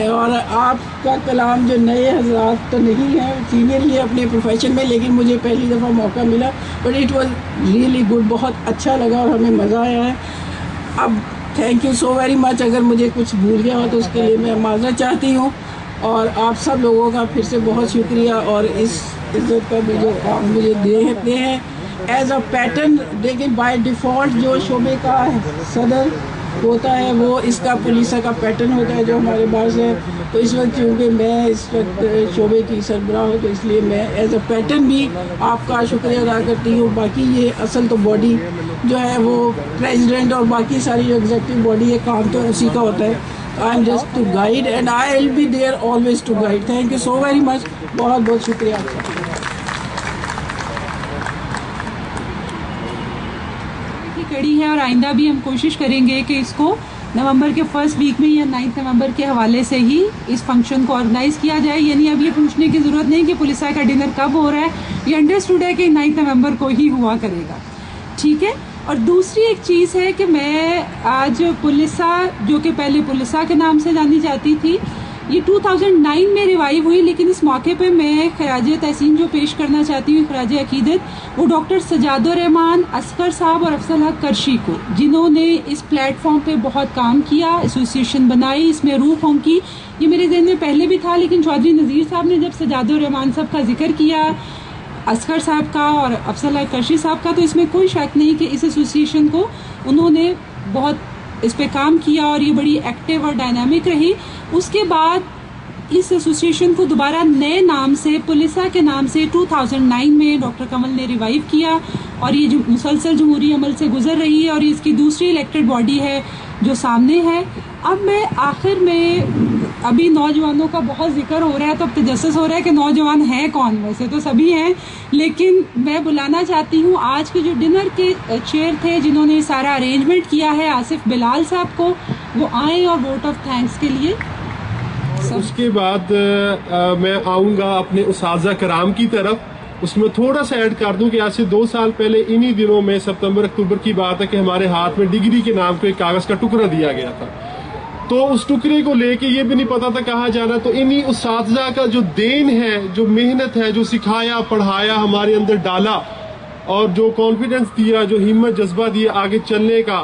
اور آپ کا کلام جو نئے حضرات تو نہیں ہیں, سینئر ہی اپنے پروفیشن میں, لیکن مجھے پہلی دفعہ موقع ملا but it was really good, بہت اچھا لگا اور ہمیں مزہ آیا ہے. اب تھینک یو سو ویری مچ. اگر مجھے کچھ بھول گیا ہو تو اس کے لیے میں معذرت چاہتی ہوں. اور آپ سب لوگوں کا پھر سے بہت شکریہ, اور اس عزت کا بھی جو آپ مجھے دیتے ہیں ایز اے پیٹرن. لیکن بائی ڈیفالٹ جو شعبے کا صدر ہوتا ہے وہ اس کا پولیسا کا پیٹرن ہوتا ہے جو ہمارے پاس ہے. تو اس وقت چونکہ میں اس وقت شعبے کی سربراہ ہوں تو اس لیے میں ایز اے پیٹرن بھی آپ کا شکریہ ادا کرتی ہوں. باقی یہ اصل تو باڈی جو ہے وہ پریزیڈنٹ اور باقی ساری جو ایگزیکٹو باڈی ہے, کام تو اسی کا ہوتا ہے. I am just to guide and I will be there always to guide. Thank you so very much, بہت بہت شکریہ آپ کا. کڑی ہے اور آئندہ بھی ہم کوشش کریں گے کہ اس کو نومبر کے فرسٹ ویک میں یا 9 نومبر کے حوالے سے ہی اس فنکشن کو آرگنائز کیا جائے. یعنی اب یہ پوچھنے کی ضرورت نہیں کہ پولیسا کا ڈنر کب ہو رہا ہے, یہ انڈرسٹوڈ ہے کہ 9 نومبر کو ہی ہوا کرے گا. ٹھیک ہے. اور دوسری ایک چیز ہے کہ میں آج پولیسا جو کہ پہلے پولیسا کے نام سے جانی جاتی تھی, یہ 2009 میں ریوائیو ہوئی, لیکن اس موقع پہ میں خراج تحسین جو پیش کرنا چاہتی ہوں, خراج عقیدت, وہ ڈاکٹر سجاد الرحمان اصغر صاحب اور افضل حق کرشی کو, جنہوں نے اس پلیٹ فارم پہ بہت کام کیا, ایسوسیشن بنائی, اس میں روح ہوم کی. یہ میرے ذہن میں پہلے بھی تھا, لیکن چودھری نذیر صاحب نے جب سجاد الرحمان صاحب کا ذکر کیا, اصغر صاحب کا اور افضل حق کرشی صاحب کا, تو اس میں کوئی شک نہیں کہ اس ایسوسیشن کو انہوں نے بہت اس پہ کام کیا اور یہ بڑی ایکٹیو اور ڈائنامک رہی. اس کے بعد اس ایسوسیشن کو دوبارہ نئے نام سے, پولیسا کے نام سے 2009 میں ڈاکٹر کمل نے ریوائیو کیا, اور یہ جو مسلسل جمہوری عمل سے گزر رہی ہے, اور یہ اس کی دوسری الیکٹڈ باڈی ہے جو سامنے ہے. اب میں آخر میں, ابھی نوجوانوں کا بہت ذکر ہو رہا ہے, تو اب تجسس ہو رہا ہے کہ نوجوان ہیں کون. ویسے تو سبھی ہیں, لیکن میں بلانا چاہتی ہوں آج کے جو ڈنر کے چیئر تھے, جنہوں نے سارا ارینجمنٹ کیا ہے, آصف بلال صاحب کو, وہ آئیں اور ووٹ آف تھینکس کے لیے. اس کے بعد میں آؤں گا اپنے اساتذہ کرام کی طرف. اس میں تھوڑا سا ایڈ کر دوں کہ آج سے 2 سال پہلے انہی دنوں میں ستمبر اکتوبر کی بات ہے کہ ہمارے ہاتھ میں ڈگری کے نام پہ ایک کاغذ کا ٹکڑا دیا گیا تھا. تو اس ٹکڑے کو لے کے یہ بھی نہیں پتا تھا کہاں جانا. تو انہی اساتذہ کا جو دین ہے, جو محنت ہے, جو سکھایا پڑھایا, ہمارے اندر ڈالا, اور جو کانفیڈنس دیا, جو ہمت جذبہ دیا آگے چلنے کا,